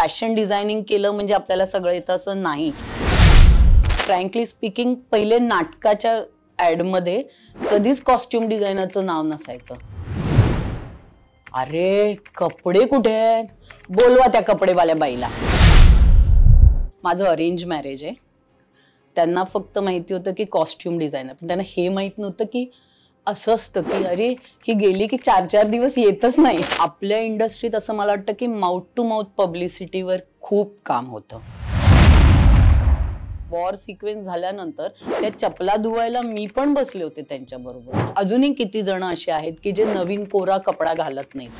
Fashion designing केलं म्हणजे आपल्याला सगळं येतं असं नाही. फ्रँकली स्पीकिंग, पहिले नाटकाच्या ॲडमध्ये कधीच कॉस्ट्युम डिझायनरचं नाव नसायचं. अरे कपडे कुठे आहेत, बोलवा त्या कपडेवाल्या बाईला. माझं अरेंज मॅरेज आहे. त्यांना फक्त माहिती होतं की कॉस्ट्युम डिझायनर, पण त्यांना हे माहित नव्हतं की असं असतं की अरे ही गेली की 4-4 दिवस येतच नाही. आपल्या इंडस्ट्रीत असं मला वाटतं की माउथ टू माउथ पब्लिसिटीवर खूप काम होतं. वॉर सिक्वेन्स झाल्यानंतर त्या चपला धुवायला मी पण बसले होते त्यांच्या बरोबर. अजूनही किती जण असे आहेत की जे नवीन कोरा कपडा घालत नाहीत.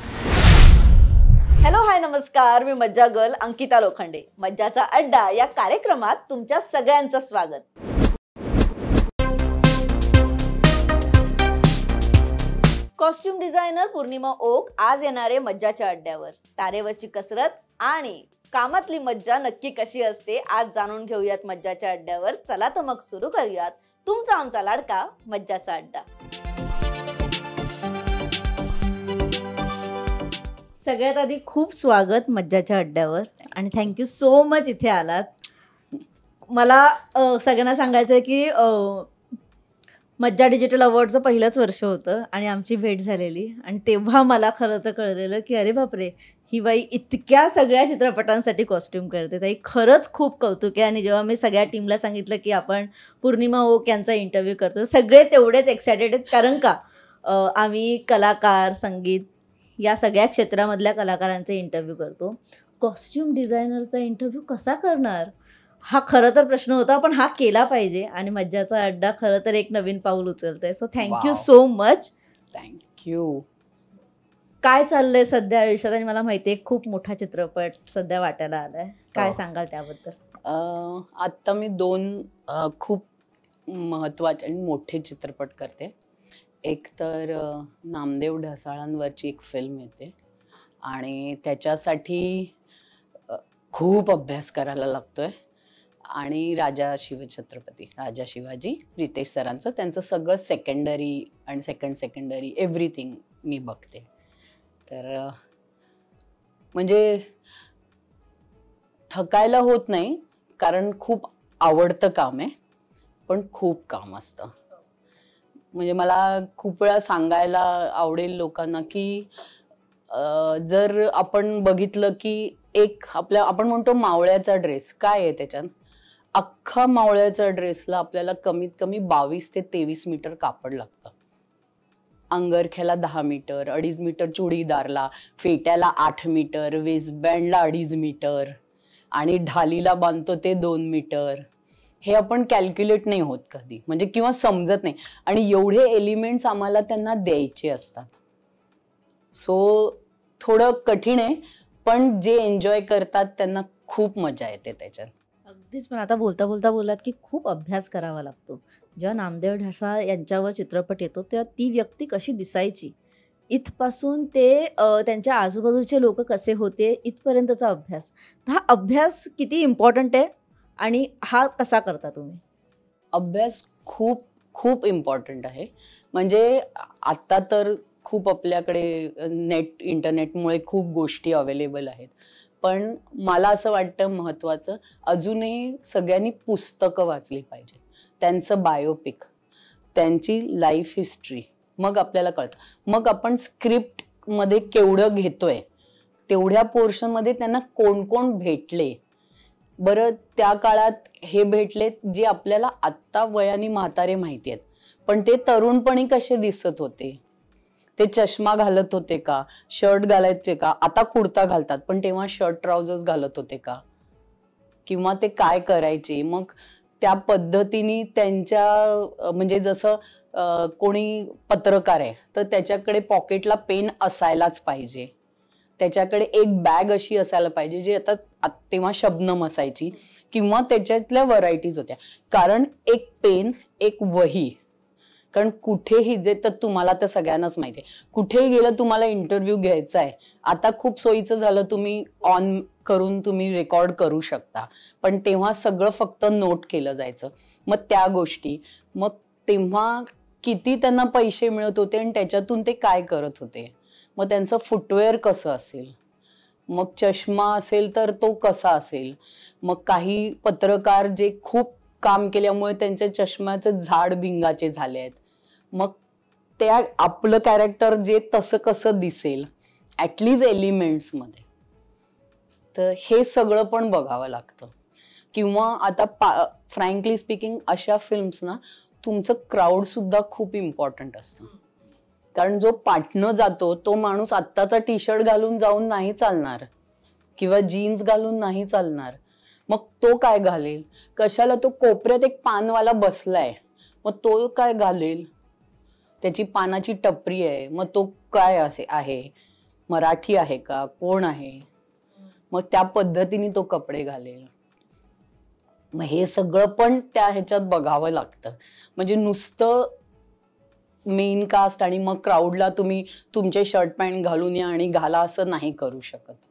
हॅलो हाय नमस्कार, मी मज्जा गर्ल अंकिता लोखंडे. मज्जाचा अड्डा या कार्यक्रमात तुमच्या सगळ्यांचं स्वागत. कॉस्ट्युम डिझायनर पूर्णिमा ओक आज येणारे मज्जाच्या अड्ड्यावर. तारेवरची कसरत आणि कामातली मज्जा नक्की कशी असते आज जाणून घेऊयात मज्जाच्या अड्ड्यावर. चला तर मग सुरू करूयात तुमचा आमचा लाडका मज्जाचा अड्डा. सगळ्यात आधी खूप स्वागत मज्जाच्या अड्ड्यावर आणि थँक्यू सो मच इथे आलात. मला सगळ्यांना सांगायचं आहे की मज्जा डिजिटल अवॉर्डचं पहिलंच वर्ष होतं आणि आमची भेट झालेली आणि तेव्हा मला खरं तर कळलेलं की अरे बापरे, ही बाई इतक्या सगळ्या चित्रपटांसाठी कॉस्ट्युम करते. ताई खरंच खूप कौतुक आहे. आणि जेव्हा मी सगळ्या टीमला सांगितलं की आपण पूर्णिमा ओक यांचा इंटरव्ह्यू करतो, सगळे तेवढेच एक्सायटेड आहेत. कारण का आम्ही कलाकार, संगीत या सगळ्या क्षेत्रामधल्या कलाकारांचे इंटरव्ह्यू करतो. कॉस्ट्युम डिझायनरचा इंटरव्ह्यू कसा करणार हा खरं तर प्रश्न होता, पण हा केला पाहिजे आणि मज्जाचा अड्डा खरं तर एक नवीन पाऊल उचलतंय. So thank you so much. Thank you. काय चाललंय सध्या आयुष्यात? आणि मला माहिती आहे खूप मोठा चित्रपट सध्या वाटायला आलाय, काय सांगाल त्याबद्दल? आत्ता मी 2 खूप महत्त्वाचे आणि मोठे चित्रपट करते. एक तर नामदेव ढसाळांवरची एक फिल्म येते आणि त्याच्यासाठी खूप अभ्यास करायला लागतोय. आणि राजा शिवाजी रितेश सरांचं, त्यांचं सगळं सेकंडरी आणि सेकंडरी एव्हरीथिंग मी बघते. तर म्हणजे थकायला होत नाही, कारण खूप आवडतं काम आहे, पण खूप काम असतं. म्हणजे मला खूप वेळा सांगायला आवडेल लोकांना की जर आपण बघितलं की एक आपण म्हणतो मावळ्याचा ड्रेस, काय आहे त्याच्यात? अख्खा मावळ्याच्या ड्रेसला आपल्याला कमीत कमी 22 ते 23 मीटर कापड लागतं. अंगरख्याला 10 मीटर, 2.5 मीटर चुडीदारला, फेट्याला 8 मीटर, वेस्टबँडला 2.5 मीटर आणि ढालीला बांधतो ते 2 मीटर. हे आपण कॅल्क्युलेट नाही होत कधी, म्हणजे किंवा समजत नाही. आणि एवढे एलिमेंट्स आम्हाला त्यांना द्यायचे असतात. सो थोडं कठीण आहे, पण जे एन्जॉय करतात त्यांना खूप मजा येते त्याच्यात. अगदीच. पण आता बोलता बोललात की खूप अभ्यास करावा लागतो. जेव्हा नामदेव ढसाळ यांच्यावर चित्रपट येतो तेव्हा ती व्यक्ती कशी दिसायची इथपासून ते त्यांच्या आजूबाजूचे लोक कसे होते इथपर्यंतचा अभ्यास, हा अभ्यास किती इम्पॉर्टंट आहे आणि हा कसा करता तुम्ही? अभ्यास खूप खूप इम्पॉर्टंट आहे. म्हणजे आता तर खूप आपल्याकडे इंटरनेटमुळे खूप गोष्टी अवेलेबल आहेत, पण मला असं वाटतं महत्त्वाचं अजूनही सगळ्यांनी पुस्तकं वाचली पाहिजेत. त्यांचं बायोपिक, त्यांची लाईफ हिस्ट्री, मग आपल्याला कळतं. मग आपण स्क्रिप्टमध्ये केवढं घेतोय, तेवढ्या पोर्शनमध्ये त्यांना कोण कोण भेटले, बरं त्या काळात हे भेटलेत जे आपल्याला आत्ता वयाने म्हातारे माहिती आहेत, पण ते तरुणपणी कसे दिसत होते, ते चष्मा घालत होते का, शर्ट घालायचे का, आता कुर्ता घालतात पण तेव्हा शर्ट ट्राउझर्स घालत होते का, किंवा ते काय करायचे. मग त्या पद्धतीने त्यांच्या म्हणजे जसं कोणी पत्रकार आहे तर त्याच्याकडे पॉकेटला पेन असायलाच पाहिजे, त्याच्याकडे एक बॅग अशी असायला पाहिजे जी आता तेव्हा शबनम असायची, किंवा त्याच्यातल्या व्हरायटीज होत्या. कारण एक पेन, एक वही, कारण कुठेही जे तर तुम्हाला तर सगळ्यांनाच माहिती आहे, कुठेही गेलं तुम्हाला इंटरव्ह्यू घ्यायचा आहे, आता खूप सोयीचं झालं, तुम्ही ऑन करून तुम्ही रेकॉर्ड करू शकता, पण तेव्हा सगळं फक्त नोट केलं जायचं. मग त्या गोष्टी, मग तेव्हा किती त्यांना पैसे मिळत होते आणि त्याच्यातून ते काय करत होते, मग त्यांचं फुटवेअर कसं असेल, मग चष्मा असेल तर तो कसा असेल, मग काही पत्रकार जे खूप काम केल्यामुळे त्यांच्या चष्म्याचं झाड भिंगाचे झाले आहेत, मग त्या आपलं कॅरेक्टर जे तसं कसं दिसेल ऍटलीस्ट एलिमेंट्स मध्ये, तर हे सगळं पण बघावं लागतं. किंवा आता फ्रँकली स्पीकिंग अशा फिल्म्स ना तुमचं क्राऊड सुद्धा खूप इम्पॉर्टंट असतं. कारण जो पाठनं जातो तो माणूस आत्ताचा टी शर्ट घालून जाऊन नाही चालणार किंवा जीन्स घालून नाही चालणार. मग तो काय घालेल, कशाला तो कोपऱ्यात एक पानवाला बसलाय मग तो काय घालेल, त्याची पानाची टपरी आहे मग तो काय असे आहे, मराठी आहे का, कोण आहे, मग त्या पद्धतीने तो कपडे घालेल. मग हे सगळं पण त्या ह्याच्यात बघावं लागतं. म्हणजे नुसतं मेन कास्ट आणि मग क्राऊडला तुम्ही तुमचे शर्ट पॅन्ट घालून या आणि घाला असं नाही करू शकत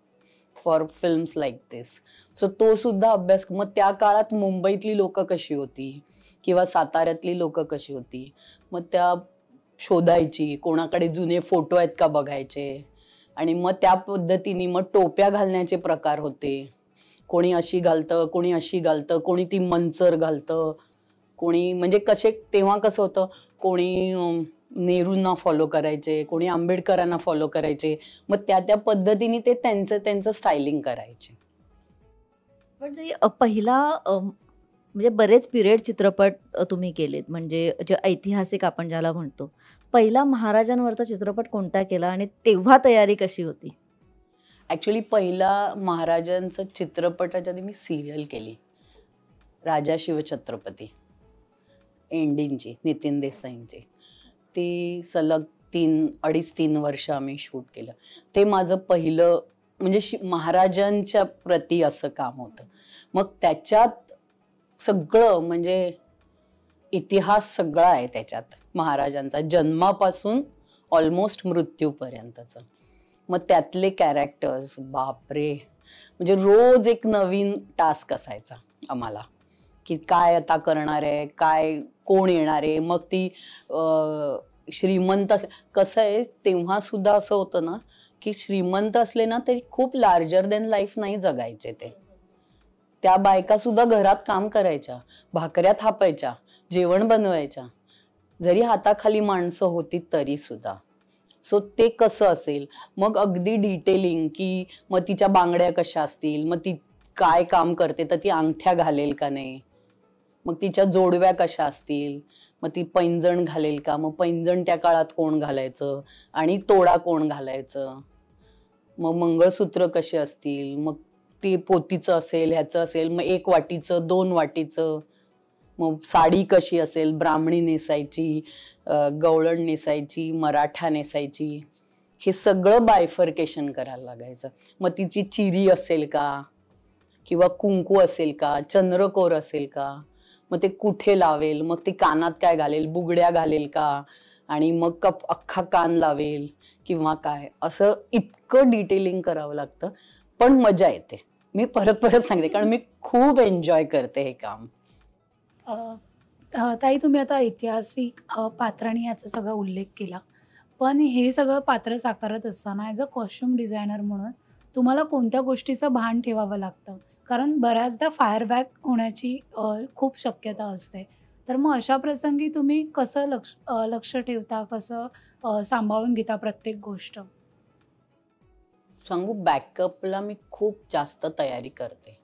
for films like this. So तो सुद्धा अभ्यास. मग त्या काळात मुंबईतली लोक कशी होती किंवा साताऱ्यातली लोक कशी होती, मग त्या शोधायची, कोणाकडे जुने फोटो आहेत का बघायचे, आणि मग त्या पद्धतीने मग टोप्या घालण्याचे प्रकार होते. कोणी अशी घालतं, कोणी अशी घालतं, कोणी ती मंचर घालतं, कोणी म्हणजे कसे तेव्हा कसं होतं, कोणी नेहरूंना फॉलो करायचे, कोणी आंबेडकरांना फॉलो करायचे, मग त्या पद्धतीने ते त्यांचं स्टायलिंग करायचे. पण ते पहिला म्हणजे बरेच पिरियड चित्रपट तुम्ही केलेत, म्हणजे जे ऐतिहासिक आपण ज्याला म्हणतो, पहिला महाराजांवरचा चित्रपट कोणता केला आणि तेव्हा तयारी कशी होती? ऍक्च्युली पहिला महाराजांचं चित्रपटाच्या आधी मी सिरियल केली, राजा शिवछत्रपती, एंडिंगची, नितीन देसाईंची. ती सलग 2.5-3 वर्ष आम्ही शूट केलं. ते माझं पहिलं म्हणजे महाराजांच्या प्रती असं काम होतं. मग त्याच्यात सगळं म्हणजे इतिहास सगळा आहे त्याच्यात, महाराजांचा जन्मापासून ऑलमोस्ट मृत्यूपर्यंतचं. मग त्यातले कॅरेक्टर्स बापरे, म्हणजे रोज एक नवीन टास्क असायचा आम्हाला, की काय आता करणार आहे, काय कोण येणार आहे. मग ती श्रीमंत कसं आहे तेव्हा सुद्धा असं होतं ना, की श्रीमंत असले ना तरी खूप लार्जर देन लाईफ नाही जगायचे ते. त्या बायका सुद्धा घरात काम करायच्या, भाकऱ्या थापायच्या, जेवण बनवायच्या, जरी हाताखाली माणसं होती तरी सुद्धा. सो ते कसं असेल, मग अगदी डिटेलिंग, की मग तिच्या बांगड्या कशा असतील, मग ती काय काम करते तर ती अंगठ्या घालेल का नाही, मग तिच्या जोडव्या कशा असतील, मग ती पैंजण घालेल का, मग पैंजण त्या काळात कोण घालायचं आणि तोडा कोण घालायचं, मग मंगळसूत्र कसे असतील, मग ते पोतीचं असेल, ह्याचं असेल, मग 1 वाटीचं 2 वाटीचं, मग साडी कशी असेल, ब्राह्मणी नेसायची, गवळण नेसायची, मराठा नेसायची, हे सगळं बायफर्केशन करायला लागायचं. मग तिची चिरी असेल का, किंवा कुंकू असेल का, चंद्रकोर असेल का, मग ते कुठे लावेल, मग ती कानात काय घालेल, बुगड्या घालेल का, आणि मग अख्खा कान लावेल किंवा काय, असं इतकं डिटेलिंग करावं लागतं. पण मजा येते, मी परत परत सांगते, कारण मी खूप एन्जॉय करते हे काम. ताई, तुम्ही आता ऐतिहासिक पात्रांनी याचा सगळा उल्लेख केला, पण हे सगळं पात्र साकारत असताना ॲज अ कॉस्ट्युम डिझायनर म्हणून तुम्हाला कोणत्या गोष्टीचं भान ठेवावं लागतं? कारण बऱ्याचदा फायरबॅक होण्याची खूप शक्यता असते. तर मग अशा प्रसंगी तुम्ही कसं लक्ष ठेवता, कसं सांभाळून घेता प्रत्येक गोष्ट? सांगू, बॅकअपला मी खूप जास्त तयारी करते.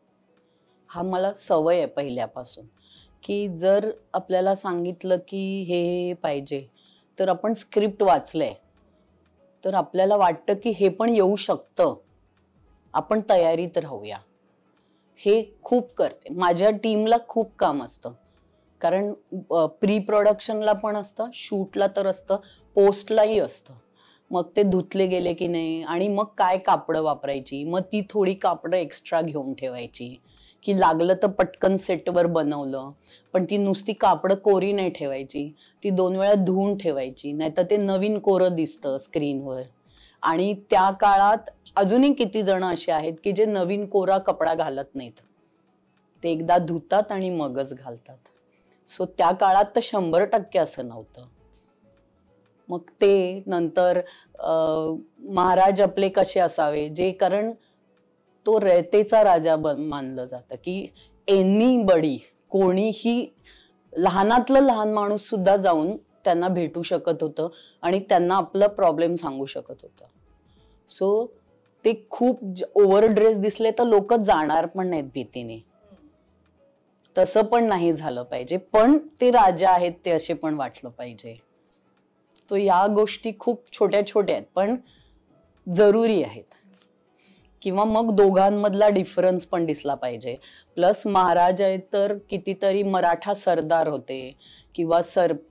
हा मला सवय आहे पहिल्यापासून, की जर आपल्याला सांगितलं की हे पाहिजे, तर आपण स्क्रिप्ट वाचलंय तर आपल्याला वाटतं की हे पण येऊ शकतं, आपण तयारीत राहूया. हे खूप करते. माझ्या टीमला खूप काम असतं, कारण प्री प्रोडक्शनला पण असतं, शूटला तर असतं, पोस्टलाही असतं. मग ते धुतले गेले की नाही, आणि मग काय कापडं वापरायची, मग ती थोडी कापडं एक्स्ट्रा घेऊन ठेवायची, की लागलं तर पटकन सेटवर बनवलं, पण ती नुसती कापडं कोरी नाही ठेवायची, ती 2 वेळा धुवून ठेवायची, नाहीतर ते नवीन कोरं दिसतं स्क्रीनवर. आणि त्या काळात अजूनही किती जण असे आहेत की जे नवीन कोरा कपडा घालत नाहीत, ते एकदा धुतात आणि मगच घालतात. सो त्या काळात तर 100% असं नव्हतं. मग ते नंतर महाराज आपले कसे असावे, जे कारण तो रयतेचा राजा मानलं जातं, की एनीबडी, कोणीही लहानातलं लहान माणूस सुद्धा जाऊन त्यांना भेटू शकत होतं आणि त्यांना आपला प्रॉब्लेम सांगू शकत होतं. सो ते खूप ओव्हर ड्रेस दिसले तर लोक जाणार पण नाहीत भीतीने. तसं पण नाही झालं पाहिजे, पण ते राजा आहेत ते असे पण वाटलं पाहिजे. तो या गोष्टी खूप छोट्या छोट्या आहेत पण जरुरी आहेत. किंवा मग दोघांमधला डिफरन्स पण दिसला पाहिजे. प्लस महाराज आहेत तर कितीतरी मराठा सरदार होते किंवा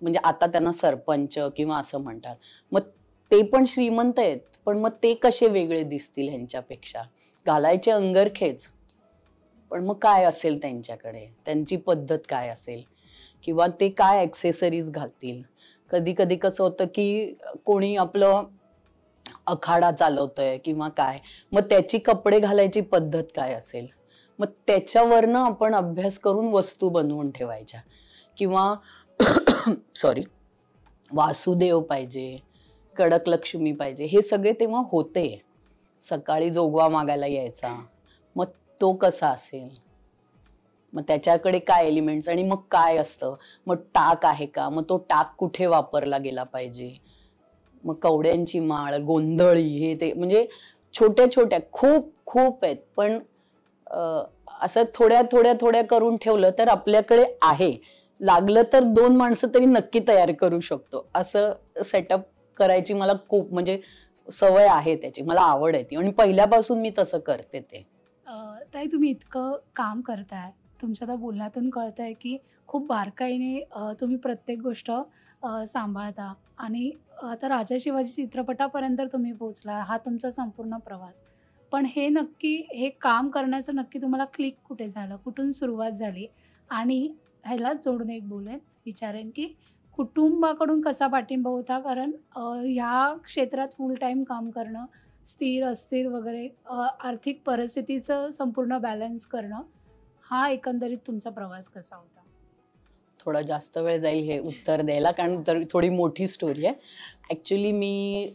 म्हणजे आता त्यांना सरपंच किंवा असं म्हणतात. मग ते पण श्रीमंत आहेत, पण मग ते कसे वेगळे दिसतील ह्यांच्यापेक्षा? घालायचे अंगरखेच, पण मग काय असेल त्यांच्याकडे, त्यांची पद्धत काय असेल, किंवा ते काय ॲक्सेसरीज घालतील. कधी कधी कसं होतं की कोणी आपलं अखाडा चालवतोय किंवा काय, मग त्याची कपडे घालायची पद्धत काय असेल, मग त्याच्यावरनं आपण अभ्यास करून वस्तू बनवून ठेवायच्या. किंवा सॉरी, वासुदेव पाहिजे, कडक लक्ष्मी पाहिजे, हे सगळे तेव्हा होते. सकाळी जोगवा मागायला यायचा, मग तो कसा असेल, मग त्याच्याकडे काय एलिमेंट्स आणि मग काय असतं, मग टाक आहे का, मग तो टाक कुठे वापरला गेला पाहिजे, मग कवड्यांची माळ, गोंधळी, हे ते म्हणजे छोट्या छोट्या खूप खूप आहेत. पण असं थोड्या थोड्या थोड्या करून ठेवलं तर आपल्याकडे आहे. लागलं तर 2 माणसं तरी नक्की तयार करू शकतो. असं सेटअप करायची मला खूप म्हणजे सवय आहे त्याची, मला आवड आहे ती आणि पहिल्यापासून मी तसं करते ते. ताई, तुम्ही इतकं काम करताय, तुमच्या त्या बोलण्यातून कळतंय की खूप बारकाईने तुम्ही प्रत्येक गोष्ट सांभाळता आणि आता राजा शिवाजी चित्रपटापर्यंत तुम्ही पोहोचला. हा तुमचा संपूर्ण प्रवास. पण हे काम करण्याचं नक्की तुम्हाला क्लिक कुठे झालं, कुठून सुरुवात झाली? आणि ह्यालाच जोडून एक विचारेन की कुटुंबाकडून कसा पाठिंबा होता? कारण ह्या क्षेत्रात फुल टाईम काम करणं, स्थिर अस्थिर वगैरे आर्थिक परिस्थितीचं संपूर्ण बॅलन्स करणं, हा एकंदरीत तुमचा प्रवास कसा होता? थोडा जास्त वेळ जाईल हे उत्तर द्यायला, कारण थोडी मोठी स्टोरी आहे. ॲक्च्युली मी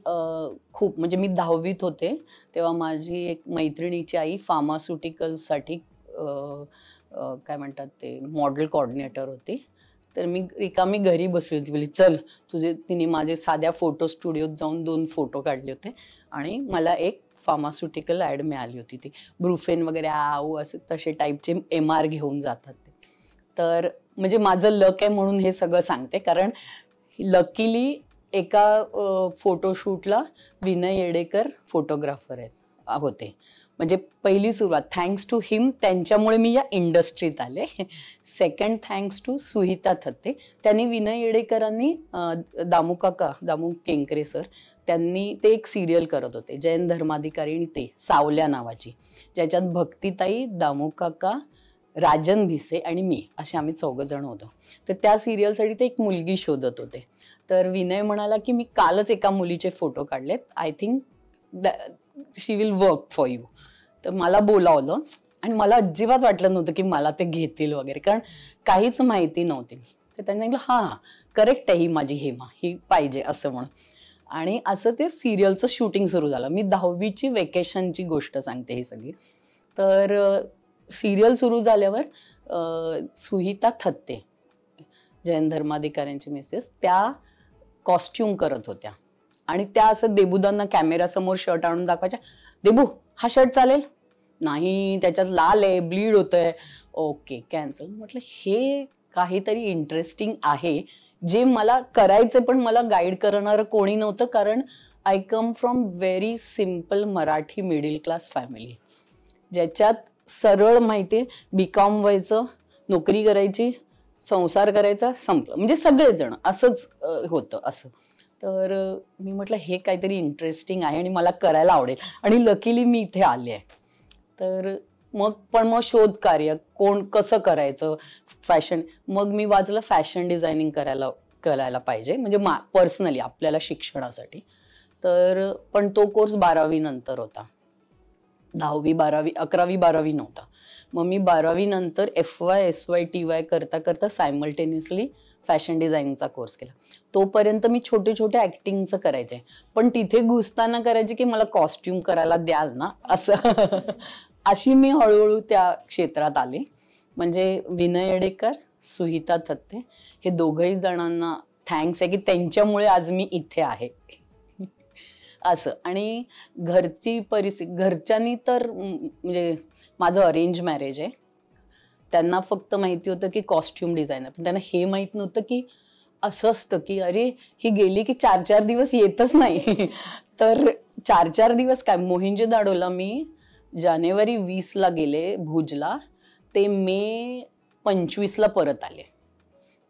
खूप म्हणजे मी 10वीत होते तेव्हा माझी एक मैत्रिणीची आई फार्मास्युटिकल्ससाठी काय म्हणतात ते मॉडेल कोऑर्डिनेटर होती. तर मी रिकामी घरी बसली होती, बोलली चल तिने माझे साध्या फोटो स्टुडिओत जाऊन 2 फोटो काढले होते आणि मला एक फार्मास्युटिकल ॲड मिळाली होती. ती ब्रुफेन वगैरे असे तसे टाईपचे MR घेऊन जातात ते. तर म्हणजे माझं लक आहे म्हणून हे सगळं सांगते, कारण लकीली एका फोटोशूटला विनय येडेकर फोटोग्राफर होते. म्हणजे पहिली सुरुवात थँक्स टू हिम, त्यांच्यामुळे मी या इंडस्ट्रीत आले. Second thanks to Suhita Thatte. त्यांनी विनय येडेकरांनी दामू केंकरे सर, त्यांनी ते एक सिरियल करत होते जैन धर्माधिकारी आणि ते सावल्या नावाची, ज्याच्यात भक्तिताई, दामू काका, राजन भिसे आणि मी असे आम्ही 4 जण होतो. तर त्या सिरियलसाठी ते एक मुलगी शोधत होते. तर विनय म्हणाला की मी कालच एका मुलीचे फोटो काढलेत, I think she will work for you. तर मला बोलावलं आणि मला अजिबात वाटलं नव्हतं की मला ते घेतील वगैरे, कारण काहीच माहिती नव्हती. तर त्यांनी सांगितलं हां करेक्ट आहे, ही माझी हेमा, ही पाहिजे असं म्हणून. आणि असं ते सिरियलचं शूटिंग सुरू झालं. मी 10वीची वेकेशनची गोष्ट सांगते ही सगळी. तर सिरियल सुरू झाल्यावर सुहिता थत्ते, जैन धर्माधिकाऱ्यांची मिसेस, त्या कॉस्ट्युम करत होत्या आणि त्या असं देबूदांना कॅमेरासमोर शर्ट आणून दाखवायच्या, देबू हा शर्ट चालेल नाही, त्याच्यात लाल आहे, ब्लीड होतंय, ओके कॅन्सल. म्हटलं हे काहीतरी इंटरेस्टिंग आहे जे मला करायचं, पण मला गाईड करणारं कोणी नव्हतं, कारण I come from very simple Marathi middle class family, ज्याच्यात सरळ माहिती आहे, BCom व्हायचं, नोकरी करायची, संसार करायचा, संपलं, म्हणजे सगळेजण असंच होतं असं. तर मी म्हटलं हे काहीतरी इंटरेस्टिंग आहे आणि मला करायला आवडेल, आणि लकीली मी इथे आले आहे. तर मग शोध कार्य कसं करायचं, फॅशन, मग मी वाचलं फॅशन डिझायनिंग करायला पाहिजे, म्हणजे पर्सनली आपल्याला शिक्षणासाठी. तर पण तो कोर्स 12वी नंतर होता, 10वी 12वी 11वी 12वी नव्हता. मग मी 12वी नंतर FY SY TY करता करता सायमल्टेनियसली फॅशन डिझायनिंगचा कोर्स केला. तोपर्यंत मी छोटे छोटे ऍक्टिंगचं करायचे, पण तिथे घुसताना करायचे की मला कॉस्ट्युम करायला द्याल ना असं. अशी मी हळूहळू त्या क्षेत्रात आले. म्हणजे विनय येडेकर, सुहिता थत्ते हे दोघही जणांना थँक्स आहे की त्यांच्यामुळे आज मी इथे आहे. असं. आणि घरची परिस्थिती, घरच्यांनी तर म्हणजे माझं अरेंज मॅरेज आहे. त्यांना फक्त माहिती होतं की कॉस्ट्युम डिझायनर, पण त्यांना हे माहित नव्हतं की असं असतं की अरे ही गेली की 4-4 दिवस येतच नाही. तर 4-4 दिवस काय, मोहिंजोदाडोला मी जानेवारी 20ला गेले भुजला, ते मे 25ला परत आले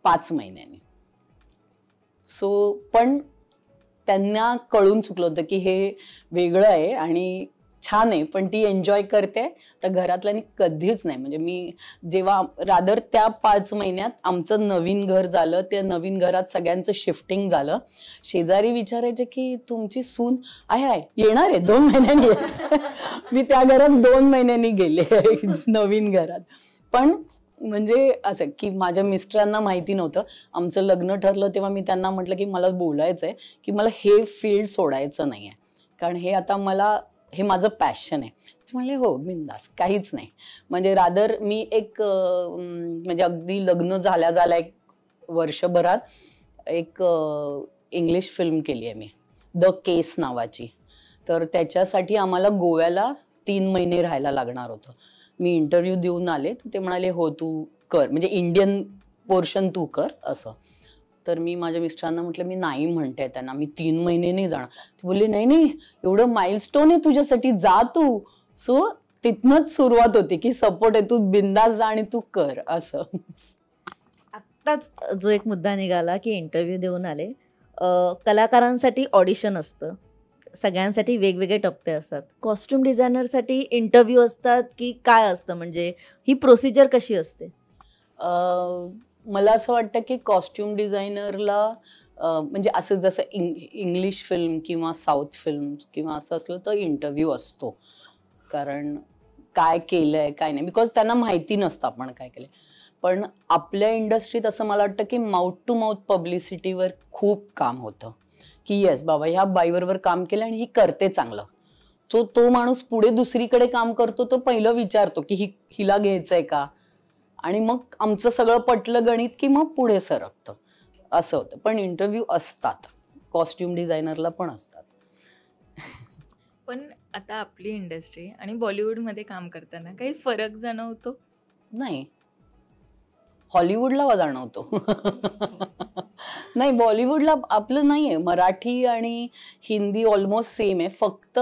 5 महिन्यांनी. सो पण त्यांना कळून चुकलं होतं की हे वेगळं आहे आणि छान आहे, पण ती एन्जॉय करते. तर घरातल्यानी कधीच नाही, म्हणजे मी जेव्हा रादर त्या 5 महिन्यात आमचं नवीन घर झालं, त्या नवीन घरात सगळ्यांचं शिफ्टिंग झालं. शेजारी विचारायचे की तुमची सून आहे येणार आहे 2 महिन्यांनी येत. मी त्या घरात 2 महिन्यांनी गेले नवीन घरात. पण म्हणजे असं की माझ्या मिस्टरांना माहिती नव्हतं. आमचं लग्न ठरलं तेव्हा मी त्यांना म्हटलं की मला बोलायचंय की मला हे फील्ड सोडायचं नाहीये, कारण हे आता मला, हे माझं पॅशन आहे. म्हणले हो बिंदास, काहीच नाही. म्हणजे रादर मी एक म्हणजे अगदी लग्न झाल्या एक वर्षभरात एक इंग्लिश फिल्म केली आहे मी, द केस नावाची. तर त्याच्यासाठी आम्हाला गोव्याला 3 महिने राहायला लागणार होतं. मी इंटरव्ह्यू देऊन आले, तर ते म्हणाले हो तू कर, म्हणजे इंडियन पोर्शन तू कर असं. तर मी माझ्या मिस्टरांना म्हटलं मी नाही म्हणते त्यांना, मी 3 महिने नाही जाणार. ते बोलले नाही नाही, एवढं माइलस्टोन आहे तुझ्यासाठी, जा तू. सो तिथनच सुरुवात होती की सपोर्ट आहे, तू बिंदास जा आणि तू कर असं. आत्ताच जो एक मुद्दा निघाला की इंटरव्ह्यू देऊन आले, कलाकारांसाठी ऑडिशन असतं, सगळ्यांसाठी वेगवेगळे टप्पे असतात. कॉस्ट्युम डिझायनरसाठी इंटरव्ह्यू असतात की काय असतं, म्हणजे ही प्रोसिजर कशी असते? मला असं वाटतं की कॉस्ट्युम डिझायनरला म्हणजे असं जसं इंग्लिश फिल्म किंवा साऊथ फिल्म किंवा असं असलं तर इंटरव्ह्यू असतो, कारण काय केलंय काय नाही, बिकॉज त्यांना माहिती नसतं आपण काय केलंय. पण आपल्या इंडस्ट्रीत असं मला वाटतं की माउथ टू माउथ पब्लिसिटीवर खूप काम होतं की येस बाबा ह्या बाईबरोबर काम केलं आणि ही करते चांगलं. तो माणूस पुढे दुसरीकडे काम करतो तो पहिलं विचारतो की हिला घ्यायचंय का, आणि मग आमचं सगळं पटलं गणित की मग पुढे सरकतं, असं होतं. पण इंटरव्ह्यू असतात, कॉस्ट्युम डिझायनरला पण असतात. पण आता आपली इंडस्ट्री आणि बॉलिवूडमध्ये काम करताना काही फरक जाणवतो? नाही, हॉलिवूडला जाणवतो. नाही, बॉलिवूडला आपलं नाहीये. मराठी आणि हिंदी ऑलमोस्ट सेम आहे. फक्त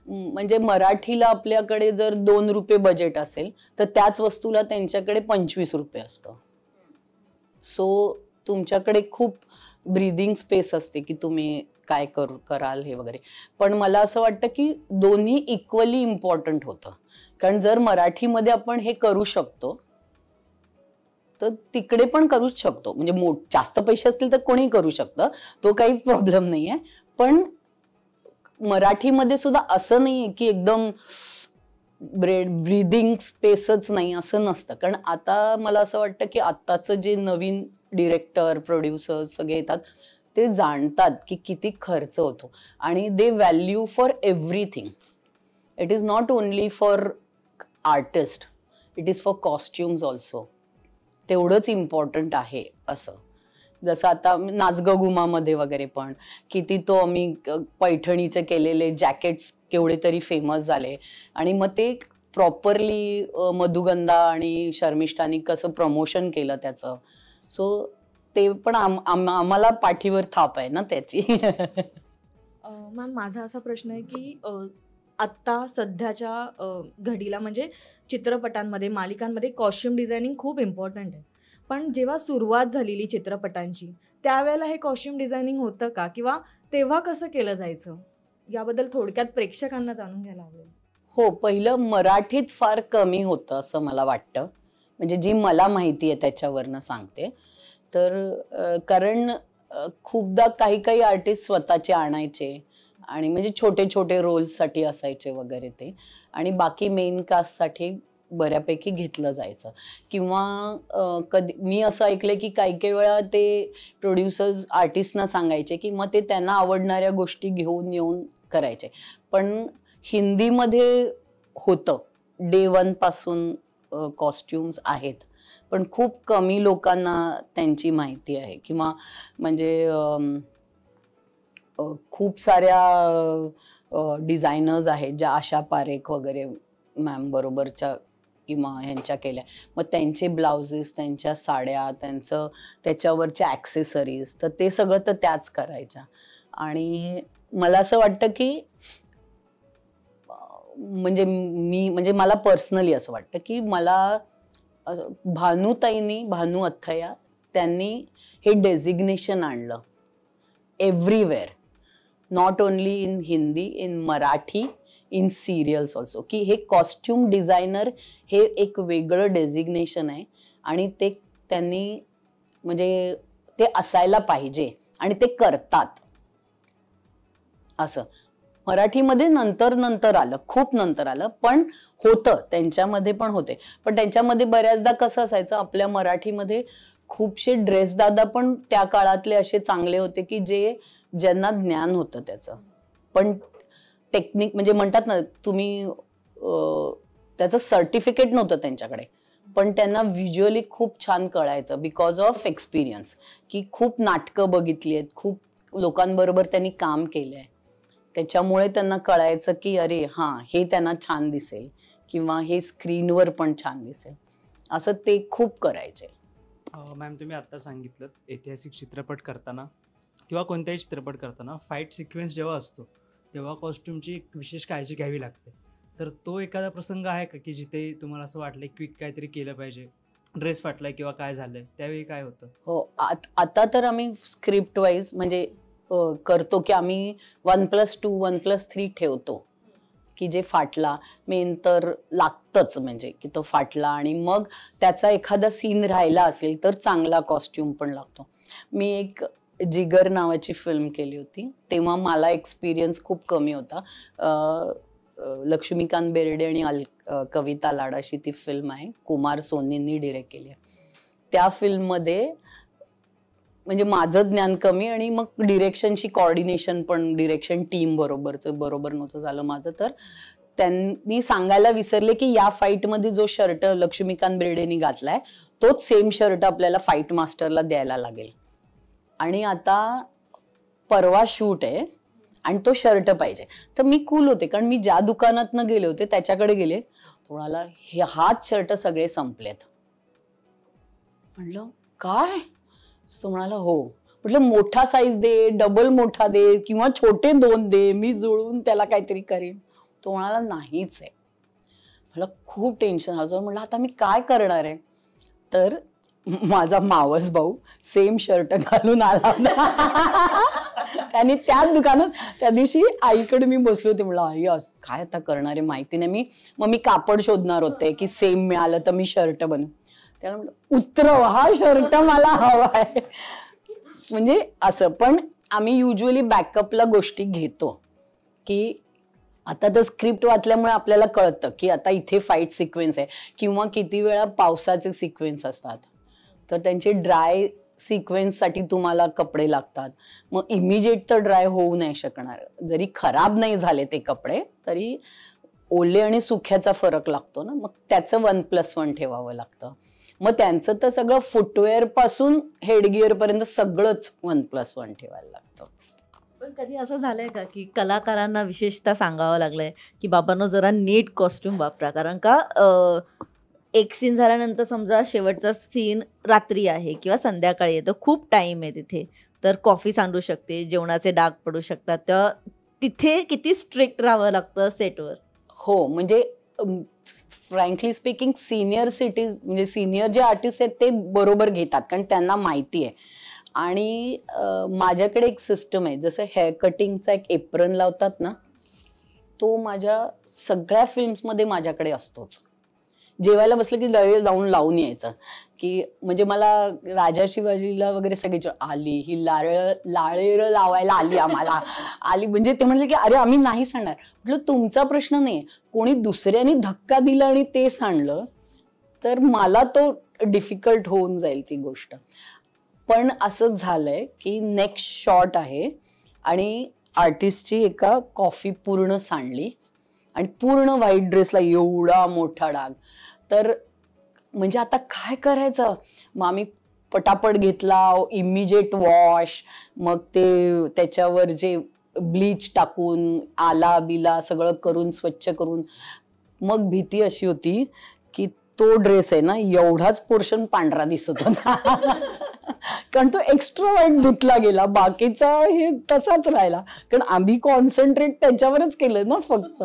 म्हणजे मराठीला आपल्याकडे जर 2 रुपये बजेट असेल तर त्याच वस्तूला त्यांच्याकडे 25 रुपये असतं. सो तुमच्याकडे खूप ब्रीदिंग स्पेस असते की तुम्ही काय कराल हे वगैरे. पण मला असं वाटतं की दोन्ही इक्वली इम्पॉर्टंट होतं, कारण जर मराठीमध्ये आपण हे करू शकतो तर तिकडे पण करूच शकतो. म्हणजे जास्त पैसे असतील तर कोणी करू शकतं, तो काही प्रॉब्लेम नाहीये. पण मराठीमध्ये सुद्धा असं नाहीये की एकदम ब्रीदिंग स्पेसच नाही, असं नसतं. कारण आता मला असं वाटतं की आत्ताचं जे नवीन डिरेक्टर प्रोड्युसर सगळे येतात ते जाणतात की किती खर्च होतो आणि they value for everything. It is not only for artist, it is for costumes also. तेवढंच इम्पॉर्टंट आहे असं. जसं आता नाच ग घुमामध्ये वगैरे पण किती तो आम्ही पैठणीचे केलेले जॅकेट्स केवढे तरी फेमस झाले, आणि मग ते प्रॉपरली मधुगंधा आणि शर्मिष्ठानी कसं प्रमोशन केलं त्याचं. सो ते पण आम्हाला पाठीवर थाप आहे ना त्याची. मॅम माझा असा प्रश्न आहे की आत्ता सध्याच्या घडीला म्हणजे चित्रपटांमध्ये मालिकांमध्ये कॉस्ट्युम डिझायनिंग खूप इम्पॉर्टंट आहे, पण जेव्हा सुरुवात झालेली चित्रपटांची त्यावेळेला हे कॉस्ट्युम डिझायनिंग होतं का, किंवा तेव्हा कसं केलं जायचं, याबद्दल थोडक्यात प्रेक्षकांना जाणून घ्यायला आवडेल. हो, पहिलं मराठीत फार कमी होतं असं मला वाटतं, म्हणजे जी मला माहिती आहे त्याच्यावरनं सांगते. तर कारण खूपदा काही आर्टिस्ट स्वतःचे आणायचे आणि म्हणजे छोटे छोटे रोल्ससाठी असायचे वगैरे ते, आणि बाकी मेन कास्टसाठी बऱ्यापैकी घेतलं जायचं. किंवा कधी मी असं ऐकलंय की काही वेळा ते प्रोड्युसर्स आर्टिस्टना सांगायचे की मग ते त्यांना आवडणाऱ्या गोष्टी घेऊन येऊन करायचे. पण हिंदीमध्ये होतं डे 1 पासून कॉस्ट्युम्स आहेत, पण खूप कमी लोकांना त्यांची माहिती आहे. किंवा म्हणजे खूप साऱ्या डिझायनर्स आहेत ज्या आशा पारेख वगैरे मॅम बरोबरच्या किंवा ह्यांच्या केल्या, मग त्यांचे ब्लाउजेस, त्यांच्या साड्या, त्याच्यावरच्या ॲक्सेसरीज, तर ते सगळं तर त्याच करायच्या. आणि मला असं वाटतं की म्हणजे मला पर्सनली असं वाटतं की मला भानू अथ्थया त्यांनी हे डेझिग्नेशन आणलं everywhere, not only in Hindi, in Marathi, in serials also, की हे कॉस्ट्युम डिझायनर हे एक वेगळं डेझिग्नेशन आहे आणि ते त्यांनी म्हणजे ते असायला पाहिजे आणि ते करतात. असं मराठीमध्ये नंतर आलं, खूप नंतर आलं, पण होतं त्यांच्यामध्ये पण होते. पण त्यांच्यामध्ये बऱ्याचदा कसं असायचं, आपल्या मराठीमध्ये खूपशे ड्रेस दादा पण त्या काळातले असे चांगले होते की ज्यांना ज्ञान होतं त्याचं, पण टेक्निक म्हणजे म्हणतात ना तुम्ही, त्याचं सर्टिफिकेट नव्हतं त्यांच्याकडे, पण त्यांना व्हिज्युअली खूप छान कळायचं बिकॉज ऑफ एक्सपिरियन्स, की खूप नाटकं बघितली आहेत, खूप लोकांबरोबर त्यांनी काम केलंय, त्याच्यामुळे त्यांना कळायचं की अरे हां, हे त्यांना छान दिसेल किंवा हे स्क्रीनवर पण छान दिसेल, असं ते खूप करायचे. मॅम, तुम्ही आत्ता सांगितलं ऐतिहासिक चित्रपट करताना किंवा कोणत्याही चित्रपट करताना फाईट सिक्वेन्स जेव्हा असतो तेव्हा कॉस्ट्युमची एक विशेष काळजी घ्यावी लागते. तर तो एखादा प्रसंग आहे का की जिथे तुम्हाला असं वाटलं क्विक काहीतरी केलं पाहिजे, ड्रेस फाटलाय किंवा काय झालंय, त्यावेळी काय होतं? हो, आता तर आम्ही स्क्रिप्ट वाईज म्हणजे करतो की आम्ही 1+2 1+3 ठेवतो, की जे फाटला मेन तर लागतंच, म्हणजे की तो फाटला आणि मग त्याचा एखादा सीन राहिला असेल तर चांगला कॉस्ट्युम पण लागतो. मी एक जिगर नावाची फिल्म केली होती, तेव्हा मला एक्सपिरियन्स खूप कमी होता. लक्ष्मीकांत बेर्डे आणि कविता लाड अशी ती फिल्म आहे, कुमार सोनींनी डिरेक्ट केली आहे. त्या फिल्ममध्ये म्हणजे माझं ज्ञान कमी आणि मग डिरेक्शनची कॉर्डिनेशन पण डिरेक्शन टीम बरोबर नव्हतं झालं माझं, तर त्यांनी सांगायला विसरले की या फाईटमध्ये जो शर्ट लक्ष्मीकांत बेर्डेनी घातलाय तोच सेम शर्ट आपल्याला फाईट मास्टरला द्यायला लागेल आणि आता परवा शूट आहे आणि तो शर्ट पाहिजे. तर मी कूल होते, कारण मी ज्या दुकानातनं गेले होते त्याच्याकडे गेले, तुम्हाला हाच शर्ट सगळे संपलेत. म्हणलं काय? तो म्हणाला हो. म्हटलं मोठा साईज दे, डबल मोठा दे किंवा छोटे 2 दे, मी जुळवून त्याला काहीतरी करीन. तो म्हणाला नाहीच आहे. मला खूप टेन्शन आलं. म्हटलं आता मी काय करणार आहे? तर माझा मावस भाऊ सेम शर्ट घालून आला त्यांनी त्याच दुकानात. त्या दिवशी आईकडे मी बसले होते, म्हणलं आई काय आता करणार आहे माहिती नाही. मग मी कापड शोधणार होते की सेम मिळालं तर मी शर्ट बनवू. त्याला म्हटलं उतरव, हा शर्ट मला हवाय. म्हणजे असं. पण आम्ही युजली बॅकअपला गोष्टी घेतो की आता तर स्क्रिप्ट वाचल्यामुळे आपल्याला कळतं की आता इथे फाईट सिक्वेन्स आहे किंवा किती वेळा पावसाचे सिक्वेन्स असतात, तर त्यांचे ड्राय सिक्वेन्ससाठी तुम्हाला कपडे लागतात. मग इमिजिएट तर ड्राय होऊ नाही शकणार, जरी खराब नाही झाले ते कपडे तरी ओले आणि सुख्याचा फरक लागतो ना, मग त्याचं 1+1 ठेवावं लागतं. मग त्यांचं तर सगळं फुटवेअर पासून हेडगिअर पर्यंत सगळंच 1+1 ठेवायला लागतं. पण कधी असं झालंय का की कलाकारांना विशेषतः सांगावं लागलंय की बाबांनो जरा नीट कॉस्ट्युम वापरा, कारण का एक सीन झाल्यानंतर समजा शेवटचा सीन रात्री आहे किंवा संध्याकाळी आहे, तर खूप टाइम आहे तिथे, तर कॉफी सांडू शकते, जेवणाचे डाग पडू शकतात, तर तिथे किती स्ट्रिक्ट राहावं लागतं सेटवर? हो, म्हणजे फ्रँकली स्पीकिंग म्हणजे सिनियर जे आर्टिस्ट आहेत ते बरोबर घेतात, कारण त्यांना माहिती आहे. आणि माझ्याकडे एक सिस्टम आहे, जसं हेअर कटिंगचा एक एप्रन लावतात ना, तो माझ्या सगळ्या फिल्म्समध्ये माझ्याकडे असतोच. जेवायला बसलं की लावून यायचं, की म्हणजे मला राजा शिवाजीला वगैरे सगळी आली ही लाळेर लावायला आली आम्हाला आली, म्हणजे ते म्हणले की अरे आम्ही नाही सांगणार. म्हटलं तुमचा प्रश्न नाही, कोणी दुसऱ्याने धक्का दिला आणि ते सांडलं तर मला तो डिफिकल्ट होऊन जाईल ती गोष्ट. पण असं झालंय की नेक्स्ट शॉट आहे आणि आर्टिस्टची एका कॉफी पूर्ण सांडली आणि पूर्ण व्हाईट ड्रेसला एवढा मोठा डाग. तर म्हणजे आता काय करायचं. मग आम्ही पटापट घेतला, इमिजिएट वॉश, मग ते त्याच्यावर जे ब्लीच टाकून आला बिला सगळं करून स्वच्छ करून. मग भीती अशी होती की तो ड्रेस आहे ना एवढाच पोर्शन पांढरा दिसत होता कारण तो एक्स्ट्रा व्हाईट धुतला गेला, बाकीचा हे तसाच राहिला, कारण आम्ही कॉन्सन्ट्रेट त्याच्यावरच केलं ना फक्त.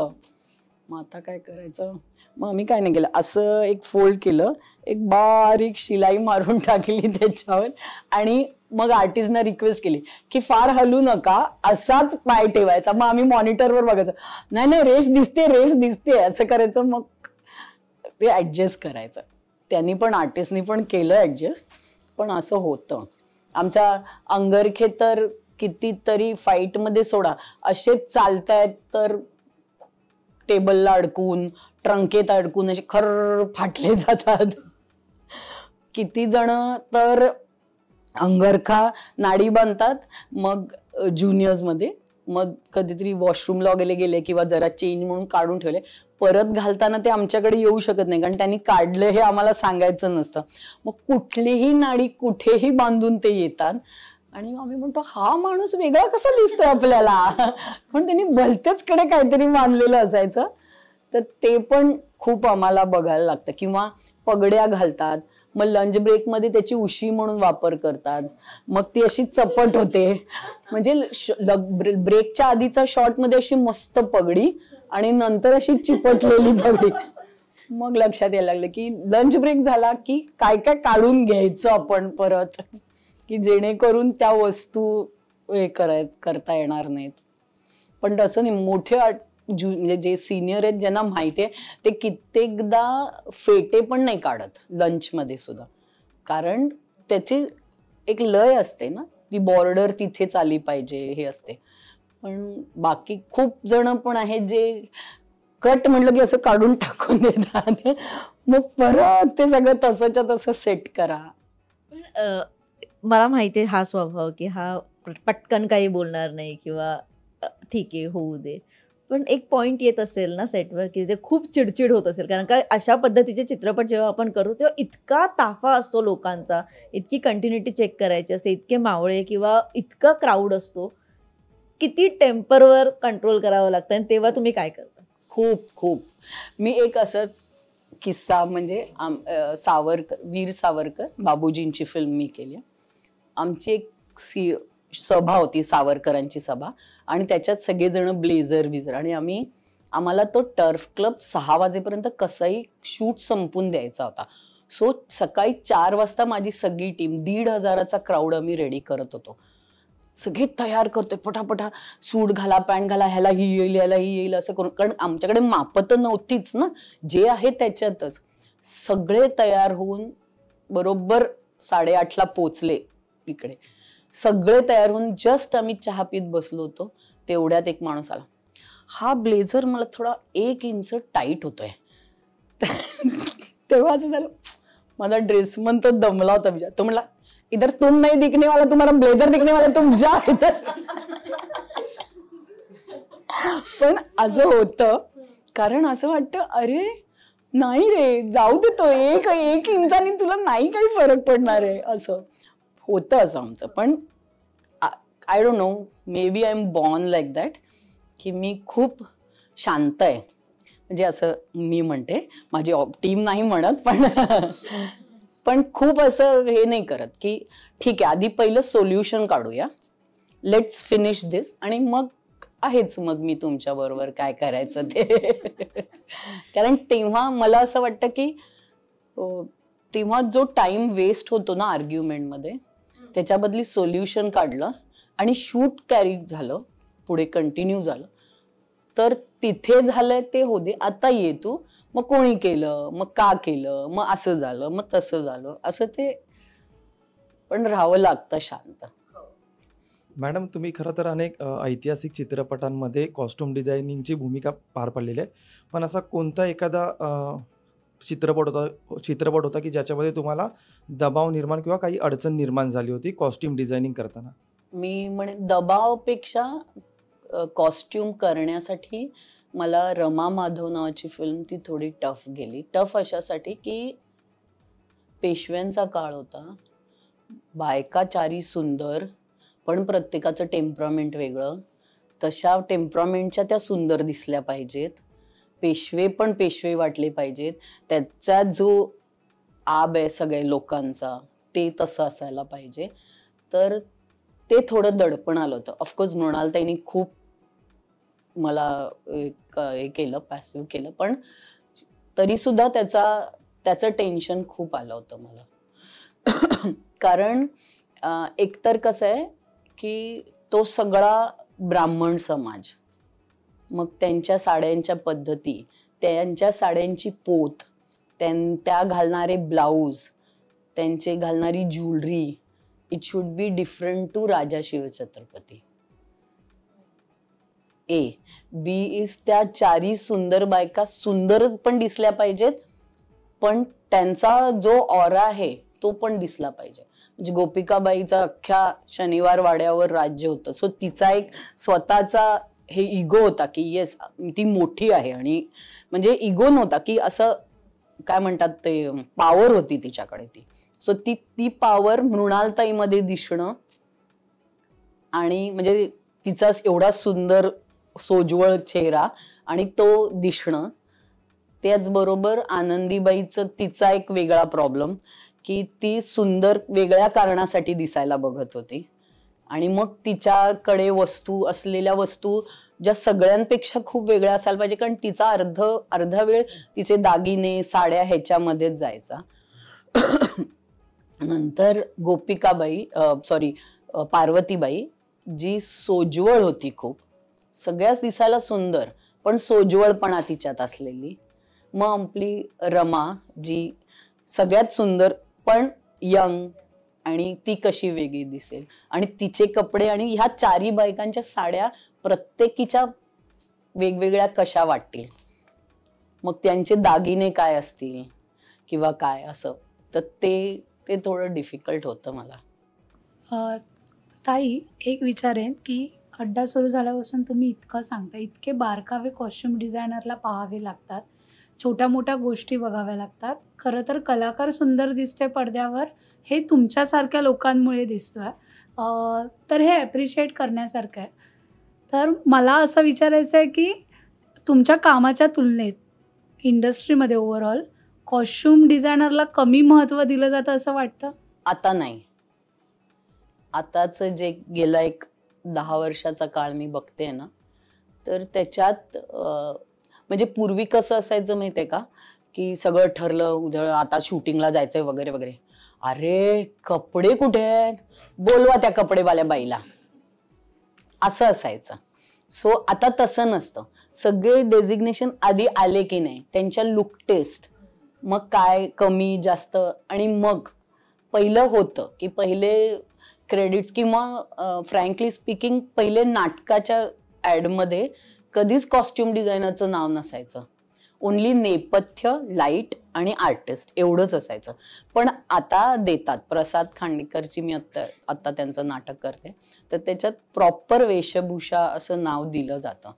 मग आता काय करायचं. मग आम्ही काय नाही केलं, असं एक फोल्ड केलं, एक बारीक शिलाई मारून टाकली त्याच्यावर आणि मग आर्टिस्टना रिक्वेस्ट केली की फार हलू नका, असाच पाय ठेवायचा. मग आम्ही मॉनिटरवर बघायचं, नाही नाही रेष दिसते रेष दिसते असं करायचं. मग ते ऍडजस्ट करायचं. त्यांनी पण आर्टिस्टनी पण केलं ऍडजस्ट. पण असं होतं. आमच्या अंगरखे तर कितीतरी फाईटमध्ये सोडा असेच चालतायत तर टेबलला अडकून ट्रंकेत अडकून असे खर फाटले जातात. किती जण तर अंगरखा नाडी बांधतात, मग ज्युनियर्स मध्ये मग कधीतरी वॉशरूमला वगैरे गेले किंवा जरा चेंज म्हणून काढून ठेवले, परत घालताना ते आमच्याकडे येऊ शकत नाही कारण त्यांनी काढलं हे आम्हाला सांगायचं नसतं. मग कुठलीही नाडी कुठेही बांधून ते येतात आणि आम्ही म्हणतो हा माणूस वेगळा कसा दिसतोय आपल्याला, पण त्यांनी भलतेच कडे काहीतरी बांधलेलं असायचं. तर ते पण खूप आम्हाला बघायला लागतं. किंवा पगड्या घालतात, मग लंच ब्रेकमध्ये त्याची उशी म्हणून वापर करतात, मग ती अशी चपट होते. म्हणजे ब्रेकच्या आधीचा शॉटमध्ये अशी मस्त पगडी आणि नंतर अशी चिपटलेली पगडी. मग लक्षात यायला लागलं की लंच ब्रेक झाला की काय काय काढून घ्यायचं आपण परत, की जेणेकरून त्या वस्तू हे करता येणार नाहीत. पण तसं नाही, मोठे म्हणजे जे सिनियर आहेत ज्यांना माहिती आहे ते कित्येकदा फेटे पण नाही काढत लंचमध्ये सुद्धा, कारण त्याची एक लय असते ना, ती बॉर्डर तिथेच आली पाहिजे हे असते. पण बाकी खूप जण पण आहेत जे कट म्हटलं की असं काढून टाकून देतात, मग परत ते सगळं तसंच्या तसं सेट करा. पण मला माहिती आहे हा स्वभाव की हा पटकन काही बोलणार नाही किंवा ठीक आहे होऊ दे. पण एक पॉइंट येत असेल ना सेटवर की ते खूप चिडचिड होत असेल, कारण का अशा पद्धतीचे चित्रपट जेव्हा आपण करतो तेव्हा इतका ताफा असतो लोकांचा, इतकी कंटिन्युटी चेक करायची असते, इतके मावळे किंवा इतका क्राऊड असतो, किती टेम्परवर कंट्रोल करावं लागतं आणि तेव्हा तुम्ही काय करता? खूप खूप. मी एक असंच किस्सा म्हणजे सावरकर, वीर सावरकर बाबूजींची फिल्म मी केली. आमची एक सभा होती, सावरकरांची सभा, आणि त्याच्यात सगळेजण ब्लेझर बिझर, आणि आम्हाला तो टर्फ क्लब 6 वाजेपर्यंत कसाही शूट संपून द्यायचा होता. सो सकाळी 4 वाजता माझी सगळी टीम 1,500चा क्राऊड आम्ही रेडी करत होतो. सगळे तयार करतोय पटापटा, सूट घाला पॅन्ट घाला, ह्याला ही येईल ह्याला ही येईल असं करून, कारण आमच्याकडे मापं तर नव्हतीच ना, जे आहे त्याच्यातच. सगळे तयार होऊन बरोबर 8:30ला पोचले इकडे. सगळे तयार होऊन जस्ट आम्ही चहा पीत बसलो होतो, तेवढ्यात एक माणूस आला. हा ब्लेझर मला थोडा 1 इंच टाईट होतोय. तेव्हा असं झालं, माझा ड्रेसमन तो दमला होता विचार. तो म्हणला इधर तुम नहीं दिखने वाला, तुम्हारा ब्लेझर दिखने वाला, तुम जा इधर. पण असं होतं, कारण असं वाटतं अरे नाही रे जाऊ दे, तो 1 इंचाने तुला नाही काही फरक पडणार आहे, असं होतं असं आमचं. पण I don't know, maybe I am born like that, की मी खूप शांत आहे. म्हणजे असं मी म्हणते, माझी टीम नाही म्हणत, पण खूप असं हे नाही करत की ठीक आहे आधी पहिलं सोल्युशन काढूया, लेट्स फिनिश दिस, आणि मग आहेच मग मी तुमच्या बरोबर काय करायचं ते. कारण तेव्हा मला असं वाटतं की तेव्हा जो टाइम वेस्ट होतो ना आर्ग्युमेंटमध्ये, त्याच्या बदली सोल्युशन काढलं आणि शूट कॅरी झालं, पुढे कंटिन्यू झालं, तर तिथे झालंय ते हो दे, आता ये तू, मग कोणी केलं, मग का केलं, मग असं झालं, मग तसं झालं, असं ते. पण राहावं लागतं शांत. मॅडम, तुम्ही खरं तर अनेक ऐतिहासिक चित्रपटांमध्ये कॉस्ट्युम डिझायनिंगची भूमिका पार पाडलेली आहे, पण असा कोणता एखादा चित्रपट होता की ज्याच्यामध्ये तुम्हाला दबाव निर्माण किंवा काही अडचण निर्माण झाली होती कॉस्ट्युम डिझायनिंग करताना? मी म्हणे दबावपेक्षा कॉस्ट्युम करण्यासाठी मला रमा माधव नावाची फिल्म ती थोडी टफ गेली. टफ अशासाठी की पेशव्यांचा काळ होता, बायका चारी सुंदर, पण प्रत्येकाचं टेम्परामेंट वेगळं. तशा टेम्परामेंटच्या त्या सुंदर दिसल्या पाहिजेत, पेशवे पण पेशवे वाटले पाहिजेत, त्याचा जो आब आहे सगळ्या लोकांचा ते तसं असायला पाहिजे. तर ते थोडं दडपण आलं होतं. ऑफकोर्स मृणालताईंनी खूप मला हे केलं, पॅसिव्ह केलं, पण तरी सुद्धा त्याचं टेन्शन खूप आलं होतं मला. कारण एकतर कसं आहे की तो सगळा ब्राह्मण समाज, मग त्यांच्या साड्यांच्या पद्धती, त्यांच्या साड्यांची पोत, त्या घालणारे ब्लाऊज, त्यांचे घालणारी jewellery, it should be different to Raja Shivchhatrapati. A B is त्या चारी सुंदर बायका सुंदर पण दिसल्या पाहिजेत, पण त्यांचा जो ऑरा आहे तो पण दिसला पाहिजे. म्हणजे गोपिकाबाईचा अख्ख्या शनिवार वाड्यावर राज्य होतं, सो तिचा एक स्वतःचा हे इगो होता की येस ती मोठी आहे, आणि म्हणजे इगो नव्हता की असं काय म्हणतात ते पॉवर होती तिच्याकडे ती. सो ती पॉवर मृणालताईमध्ये दिसणं, आणि म्हणजे तिचा एवढा सुंदर सोज्वळ चेहरा आणि तो दिसणं. त्याचबरोबर आनंदीबाईचं तिचा एक वेगळा प्रॉब्लेम की ती सुंदर वेगळ्या कारणासाठी दिसायला बघत होती, आणि मग तिच्याकडे असलेल्या वस्तू ज्या सगळ्यांपेक्षा खूप वेगळ्या असायला पाहिजे, कारण तिचा अर्धा वेळ तिचे दागिने साड्या ह्याच्यामध्येच जायचा. नंतर गोपिकाबाई पार्वतीबाई जी सोज्वळ होती खूप, सगळ्याच दिसायला सुंदर पण सोज्वळपणा तिच्यात असलेली. मग आपली रमा जी सगळ्यात सुंदर पण यंग, आणि ती कशी वेगळी दिसेल, आणि तिचे कपडे आणि ह्या चारी बायकांच्या साड्या प्रत्येकीच्या वेगवेगळ्या कशा वाटतील, मग त्यांचे दागिने काय असतील किंवा काय असं. तर ते थोडं डिफिकल्ट होतं मला. ताई, एक विचारेन की अड्डा सुरू झाल्यापासून तुम्ही इतकं सांगता, इतके बारकावे कॉस्ट्युम डिझायनरला पाहावे लागतात, छोट्या मोठ्या गोष्टी बघाव्या लागतात. खरं तर कलाकार सुंदर दिसतोय पडद्यावर हे तुमच्यासारख्या लोकांमुळे दिसतोय, तर हे ॲप्रिशिएट करण्यासारखं आहे. तर मला असं विचारायचं आहे की तुमच्या कामाच्या तुलनेत इंडस्ट्रीमध्ये ओव्हरऑल कॉस्ट्युम डिझायनरला कमी महत्त्व दिलं जातं असं वाटतं? आता नाही. आताच जे गेला एक 10 वर्षाचा काळ मी बघते ना, तर त्याच्यात म्हणजे पूर्वी कसं असायचं माहितीये का, की सगळं ठरलं, उद्या आता शूटिंगला जायचंय वगैरे वगैरे, अरे कपडे कुठे आहेत, बोलवा त्या कपडेवाल्या बाईला, असं असायचं. सो आता तसं नसतं. सगळे डेझिग्नेशन आधी आले की नाही, त्यांच्या लुक टेस्ट, मग काय कमी जास्त, आणि मग पहिलं होतं की पहिले क्रेडिट्स किंवा फ्रँकली स्पीकिंग पहिले नाटकाच्या ॲडमध्ये कधीच कॉस्ट्युम डिझायनरचं नाव नसायचं. ओनली नेपथ्य, लाईट आणि आर्टिस्ट एवढंच असायचं. पण आता देतात. प्रसाद खांडेकरची मी आत्ता त्यांचं नाटक करते, तर त्याच्यात प्रॉपर वेशभूषा असं नाव दिलं जातं,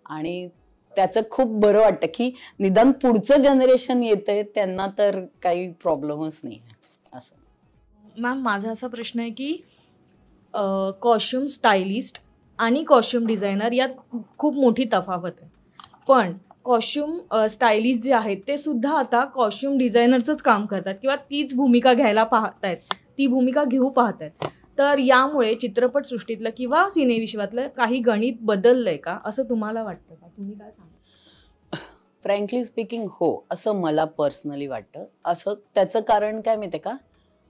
आणि त्याचं खूप बरं वाटतं की निदान पुढचं जनरेशन येतंय त्यांना तर काही प्रॉब्लेमच नाही आहे असं. मॅम, माझा असा प्रश्न आहे की कॉस्ट्युम स्टायलिस्ट आणि कॉस्ट्युम डिझायनर यात खूप मोठी तफावत आहे. पण कॉस्ट्युम स्टायलिस्ट जे आहेत ते सुद्धा आता कॉस्ट्युम डिझायनरचंच काम करतात किंवा तीच भूमिका घ्यायला पाहतायत, ती भूमिका घेऊ पाहतायत. तर यामुळे चित्रपटसृष्टीतलं किंवा सिनेविश्वातलं काही गणित बदललंय का, असं तुम्हाला वाटतं का? तुम्ही काय सांगा? फ्रँकली स्पीकिंग हो, असं मला पर्सनली वाटतं. असं त्याचं कारण काय माहिती का,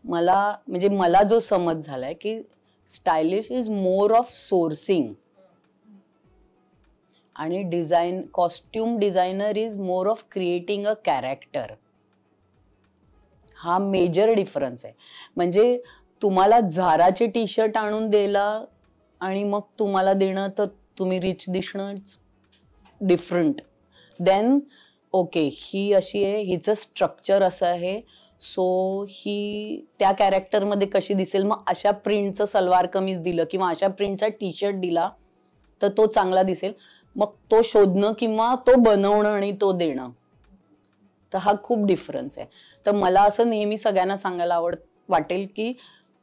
मला जो समज झालाय की stylish is more of sourcing, आणि costume designer is more of creating a character. हा मेजर डिफरन्स आहे. म्हणजे तुम्हाला झाराचे टी शर्ट आणून द्यायला आणि मग तुम्हाला देणं, तर तुम्ही रिच दिसणं डिफरंट देन ओके ही अशी आहे, हिचं स्ट्रक्चर असं आहे, सो ही त्या कॅरेक्टरमध्ये कशी दिसेल, मग अशा प्रिंटचं सलवार कमीज दिलं किंवा अशा प्रिंटचा टी शर्ट दिला तर तो चांगला दिसेल. मग तो शोधणं किंवा तो बनवणं आणि तो देणं, तर हा खूप डिफरन्स आहे. तर मला असं नेहमी सगळ्यांना सांगायला वाटेल की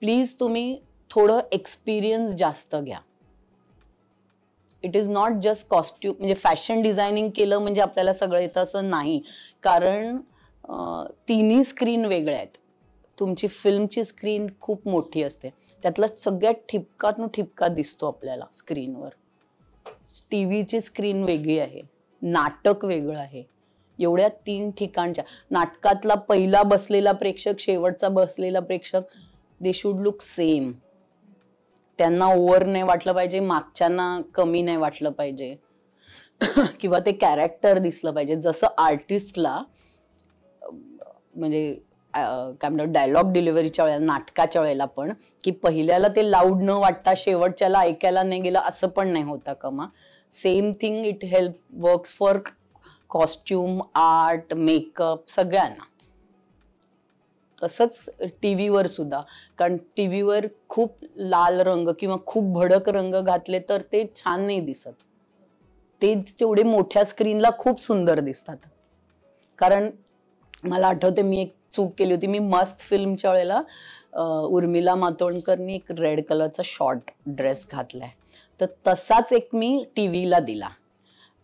प्लीज तुम्ही थोडं एक्सपिरियन्स जास्त घ्या. It is not just costume, म्हणजे फॅशन डिझायनिंग केलं म्हणजे आपल्याला सगळं येतं असं नाही. कारण तिन्ही स्क्रीन वेगळ्या आहेत. तुमची फिल्मची स्क्रीन खूप मोठी असते, त्यातला सगळ्यात ठिपकातून ठिपका दिसतो आपल्याला स्क्रीनवर. टीव्हीची स्क्रीन वेगळी आहे, नाटक वेगळं आहे. एवढ्या 3 ठिकाणच्या नाटकातला पहिला बसलेला प्रेक्षक, शेवटचा बसलेला प्रेक्षक, दे शुड लुक सेम. त्यांना ओव्हर नाही वाटलं पाहिजे, मागच्यांना कमी नाही वाटलं पाहिजे किंवा ते कॅरेक्टर दिसलं पाहिजे. जसं आर्टिस्टला म्हणजे काय म्हणतात डायलॉग डिलिव्हरीच्या वेळेला, नाटकाच्या वेळेला पण, की पहिल्याला ते लाऊड न वाटता शेवटच्याला ऐकायला नाही गेलं असं पण नाही होता कमा. Same thing it works for costume, art, makeup, सगळ्यांना. तसंच टीव्हीवर सुद्धा, कारण टीव्हीवर खूप लाल रंग किंवा खूप भडक रंग घातले तर ते छान नाही दिसत. ते तेवढे मोठ्या स्क्रीनला खूप सुंदर दिसतात. कारण मला आठवते मी एक चूक केली होती. मी मस्त फिल्मच्या वेळेला उर्मिला मातोंडकरनी एक रेड कलरचा शॉर्ट ड्रेस घातलाय, तर तसाच एक मी टीव्हीला दिला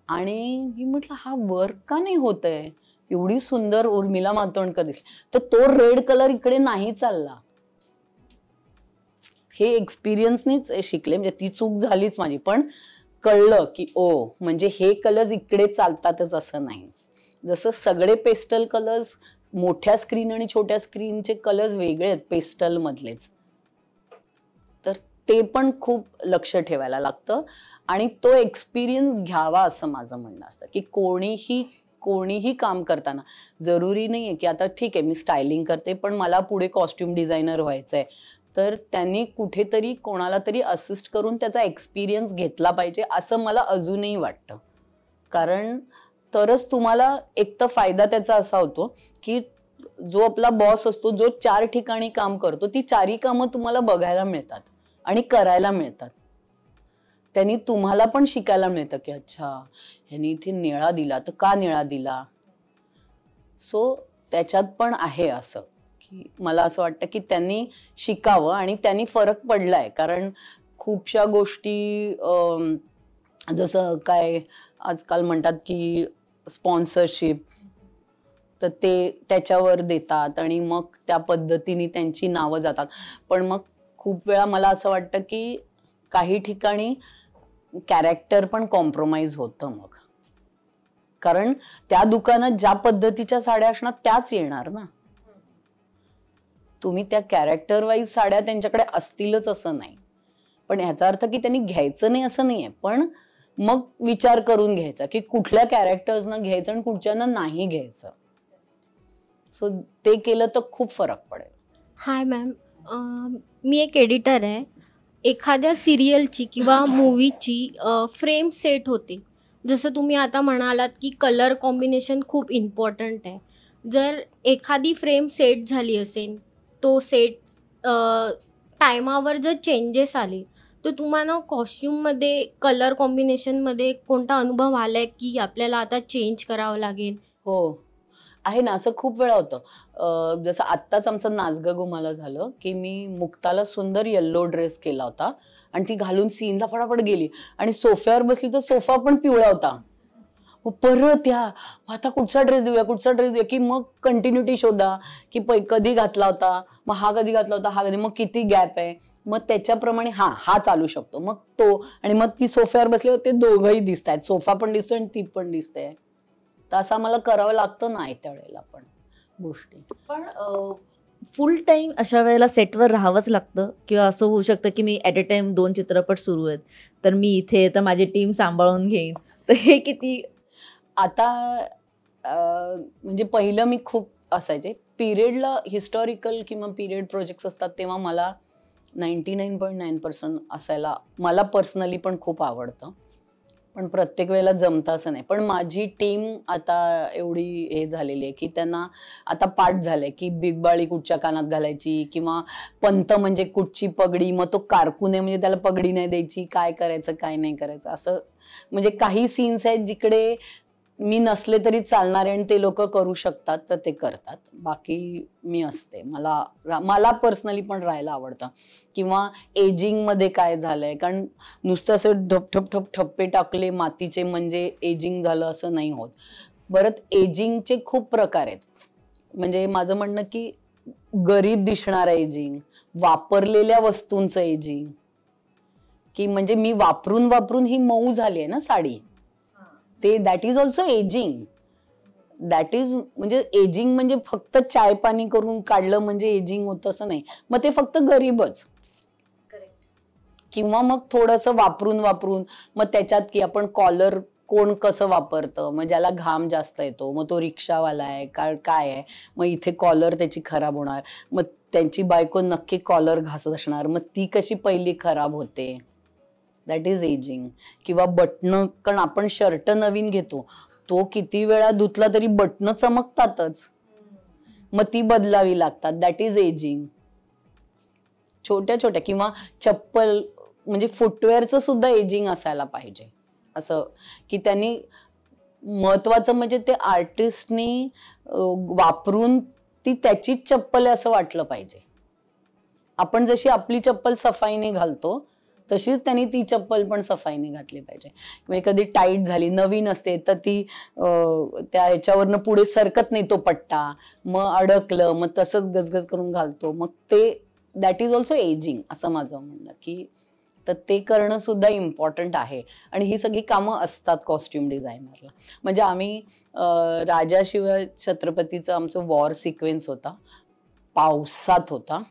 आणि मी म्हटलं हा वर्क का नाही होत आहे, एवढी सुंदर उर्मिला मातोंडकर दिसली, तर तो रेड कलर इकडे नाही चालला. हे एक्सपिरियन्सनीच शिकले, म्हणजे ती चूक झालीच माझी, पण कळलं की ओ म्हणजे हे कलर्स इकडे चालतातच असं नाही. जसं सगळे पेस्टल कलर्स, मोठ्या स्क्रीन आणि छोट्या स्क्रीनचे कलर्स वेगळे आहेत पेस्टल मधलेच, तर ते पण खूप लक्ष ठेवायला लागतं आणि तो एक्सपिरियन्स घ्यावा असं माझं म्हणणं असतं. की कोणीही काम करताना जरुरी नाहीये की आता ठीक आहे मी स्टायलिंग करते पण मला पुढे कॉस्ट्युम डिझायनर व्हायचंय, तर त्यांनी कुठेतरी कोणाला तरी असिस्ट करून त्याचा एक्सपिरियन्स घेतला पाहिजे असं मला अजूनही वाटतं. कारण तरच तुम्हाला एक तर फायदा त्याचा असा होतो की जो आपला बॉस असतो, जो 4 ठिकाणी काम करतो, ती 4ही कामं तुम्हाला बघायला मिळतात आणि करायला मिळतात. त्यांनी तुम्हाला पण शिकायला मिळतं की अच्छा ह्यांनी इथे निळा दिला तर का निळा दिला. सो त्याच्यात पण आहे असं की मला असं वाटतं की त्यांनी शिकावं आणि त्यांनी फरक पडलाय. कारण खूपशा गोष्टी जसं काय आजकाल म्हणतात की स्पॉन्सरशिप, तर ते त्याच्यावर देतात आणि मग त्या पद्धतीने त्यांची नावं जातात. पण मग खूप वेळा मला असं वाटतं की काही ठिकाणी कॅरेक्टर पण कॉम्प्रोमाइज होतं मग. कारण त्या दुकानात ज्या पद्धतीच्या साड्या असणार त्याच येणार ना. तुम्ही त्या कॅरेक्टर वाईज साड्या त्यांच्याकडे असतीलच असं नाही, पण ह्याचा अर्थ की त्यांनी घ्यायचं नाही असं नाहीये, पण मग विचार करून घ्यायचा की कुठल्या कॅरेक्टर्सना घ्यायचं आणि कुठच्याना नाही घ्यायचं. सो ते केलं तर खूप फरक पडेल. हाय मॅम, मी एक एडिटर आहे. एखाद्या सिरियलची किंवा मूवीची फ्रेम सेट होते, जसं तुम्ही आता म्हणालात की कलर कॉम्बिनेशन खूप इम्पॉर्टंट आहे. जर एखादी फ्रेम सेट झाली असेल, तो सेट टायमावर जर चेंजेस आले, तर तुम्हाला कॉस्ट्यूममध्ये कलर कॉम्बिनेशनमध्ये कोणता अनुभव आला आहे की आपल्याला आता चेंज करावं लागेल? हो आहे ना, असं खूप वेळा होतं. जसं आत्ताच आमचं नाचगं घुमाला झालं की मी मुक्ताला सुंदर येल्लो ड्रेस केला होता आणि ती घालून सीनला फटाफट गेली आणि सोफ्यावर बसली तर सोफा पण पिवळा होता. परत आता कुठचा ड्रेस देऊया की मग कंटिन्युटी शोधा की कधी घातला होता, मग हा कधी घातला होता, हा कधी, मग किती गॅप आहे, मग त्याच्याप्रमाणे हा चालू शकतो, मग तो, आणि मग ती सोफ्यावर बसले होते, दोघंही दिसत आहेत, सोफा पण दिसतोय आणि ती पण दिसते. तर असं मला करावं लागतं नाही त्यावेळेला पण गोष्टी. पण फुल टाइम अशा वेळेला सेटवर राहावंच लागतं किंवा असं होऊ शकतं की मी ॲट अ टाइम 2 चित्रपट सुरू आहेत, तर मी इथे तर माझी टीम सांभाळून घेईन, तर हे किती? आता म्हणजे पहिलं मी खूप असायचे पिरियडला, हिस्टॉरिकल किंवा पिरियड प्रोजेक्ट्स असतात तेव्हा मला 99.9% असायला मला पर्सनली पण खूप आवडतं. पण प्रत्येक वेळेला जमतं असं नाही. पण माझी टीम आता एवढी हे झालेली आहे की त्यांना आता पाठ झालंय की बिग बाळी कुठच्या कानात घालायची, किंवा पंत म्हणजे कुठची पगडी, मग तो कारकून आहे म्हणजे त्याला पगडी नाही द्यायची, काय करायचं काय नाही करायचं असं. म्हणजे काही सीन्स आहेत जिकडे मी नसले तरी चालणार आहे आणि ते लोक करू शकतात तर ते करतात. बाकी मी असते. मला पर्सनली पण राहायला आवडतं. किंवा एजिंग मध्ये काय झालंय, कारण नुसतं असं ठप ठप्पे टाकले मातीचे म्हणजे एजिंग झालं असं नाही होत. परत एजिंगचे खूप प्रकार आहेत. म्हणजे माझं म्हणणं की गरीब दिसणारं एजिंग, वापरलेल्या वस्तूंचं एजिंग, की म्हणजे मी वापरून ही मऊ झाली आहे ना साडी, ते that is also ageing. That is म्हणजे एजिंग म्हणजे फक्त चाय पाणी करून काढलं म्हणजे एजिंग होतं असं नाही. मग ते फक्त गरीबच. किंवा मग थोडंसं वापरून मग त्याच्यात की आपण कॉलर कोण कसं वापरतं, मग ज्याला घाम जास्त येतो मग तो रिक्षावाला आहे काय आहे, मग इथे कॉलर त्याची खराब होणार, मग त्यांची बायको नक्की कॉलर घासत असणार, मग ती कशी पहिली खराब होते. That is ageing. किंवा बटणं, कारण आपण शर्ट नवीन घेतो, तो किती वेळा धुतला तरी बटणं चमकतातच, मग ती बदलावी लागतात. That is ageing. छोट्या किंवा चप्पल म्हणजे फुटवेअरचं सुद्धा एजिंग असायला पाहिजे. असं की त्यांनी महत्वाचं म्हणजे ते आर्टिस्टनी वापरून ती त्याचीच चप्पल आहे असं वाटलं पाहिजे. आपण जशी आपली चप्पल सफाईने घालतो तशीच त्यांनी ती चप्पल पण सफाईने घातली पाहिजे. म्हणजे कधी टाईट झाली नवीन असते तर ती त्या ह्याच्यावरनं पुढे सरकत नाही तो पट्टा, मग अडकलं मग तसंच गजगज करून घालतो, मग ते दॅट इज ऑल्सो एजिंग असं माझं म्हणणं. की तर ते करणं सुद्धा इम्पॉर्टंट आहे. आणि ही सगळी कामं असतात कॉस्ट्युम डिझायनरला. म्हणजे आम्ही राजा शिव छत्रपतीचं आमचं वॉर सिक्वेन्स होता, पावसात होता,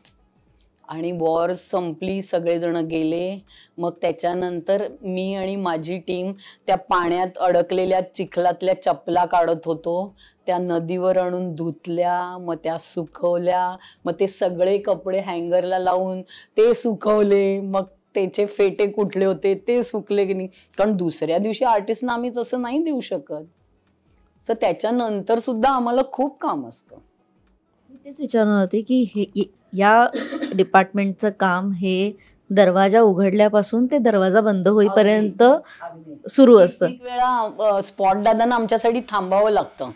आणि वॉर संपली, सगळेजण गेले. मग त्याच्यानंतर मी आणि माझी टीम त्या पाण्यात अडकलेल्या चिखलातल्या चपला काढत होतो, त्या नदीवर आणून धुतल्या, मग त्या सुकवल्या, मग ते सगळे कपडे हँगरला लावून ते सुकवले, मग त्याचे फेटे कुठले होते ते सुकले की नाही, कारण दुसऱ्या दिवशी आर्टिस्टना आम्ही तसं नाही देऊ शकत. तर त्याच्यानंतर सुद्धा आम्हाला खूप काम असतं. तेच विचारणार होते की या डिपार्टमेंटचं काम हे दरवाजा उघडल्यापासून ते दरवाजा बंद होईपर्यंत सुरू असतं. एक वेळा स्पॉट दादांना आमच्यासाठी थांबावं लागतं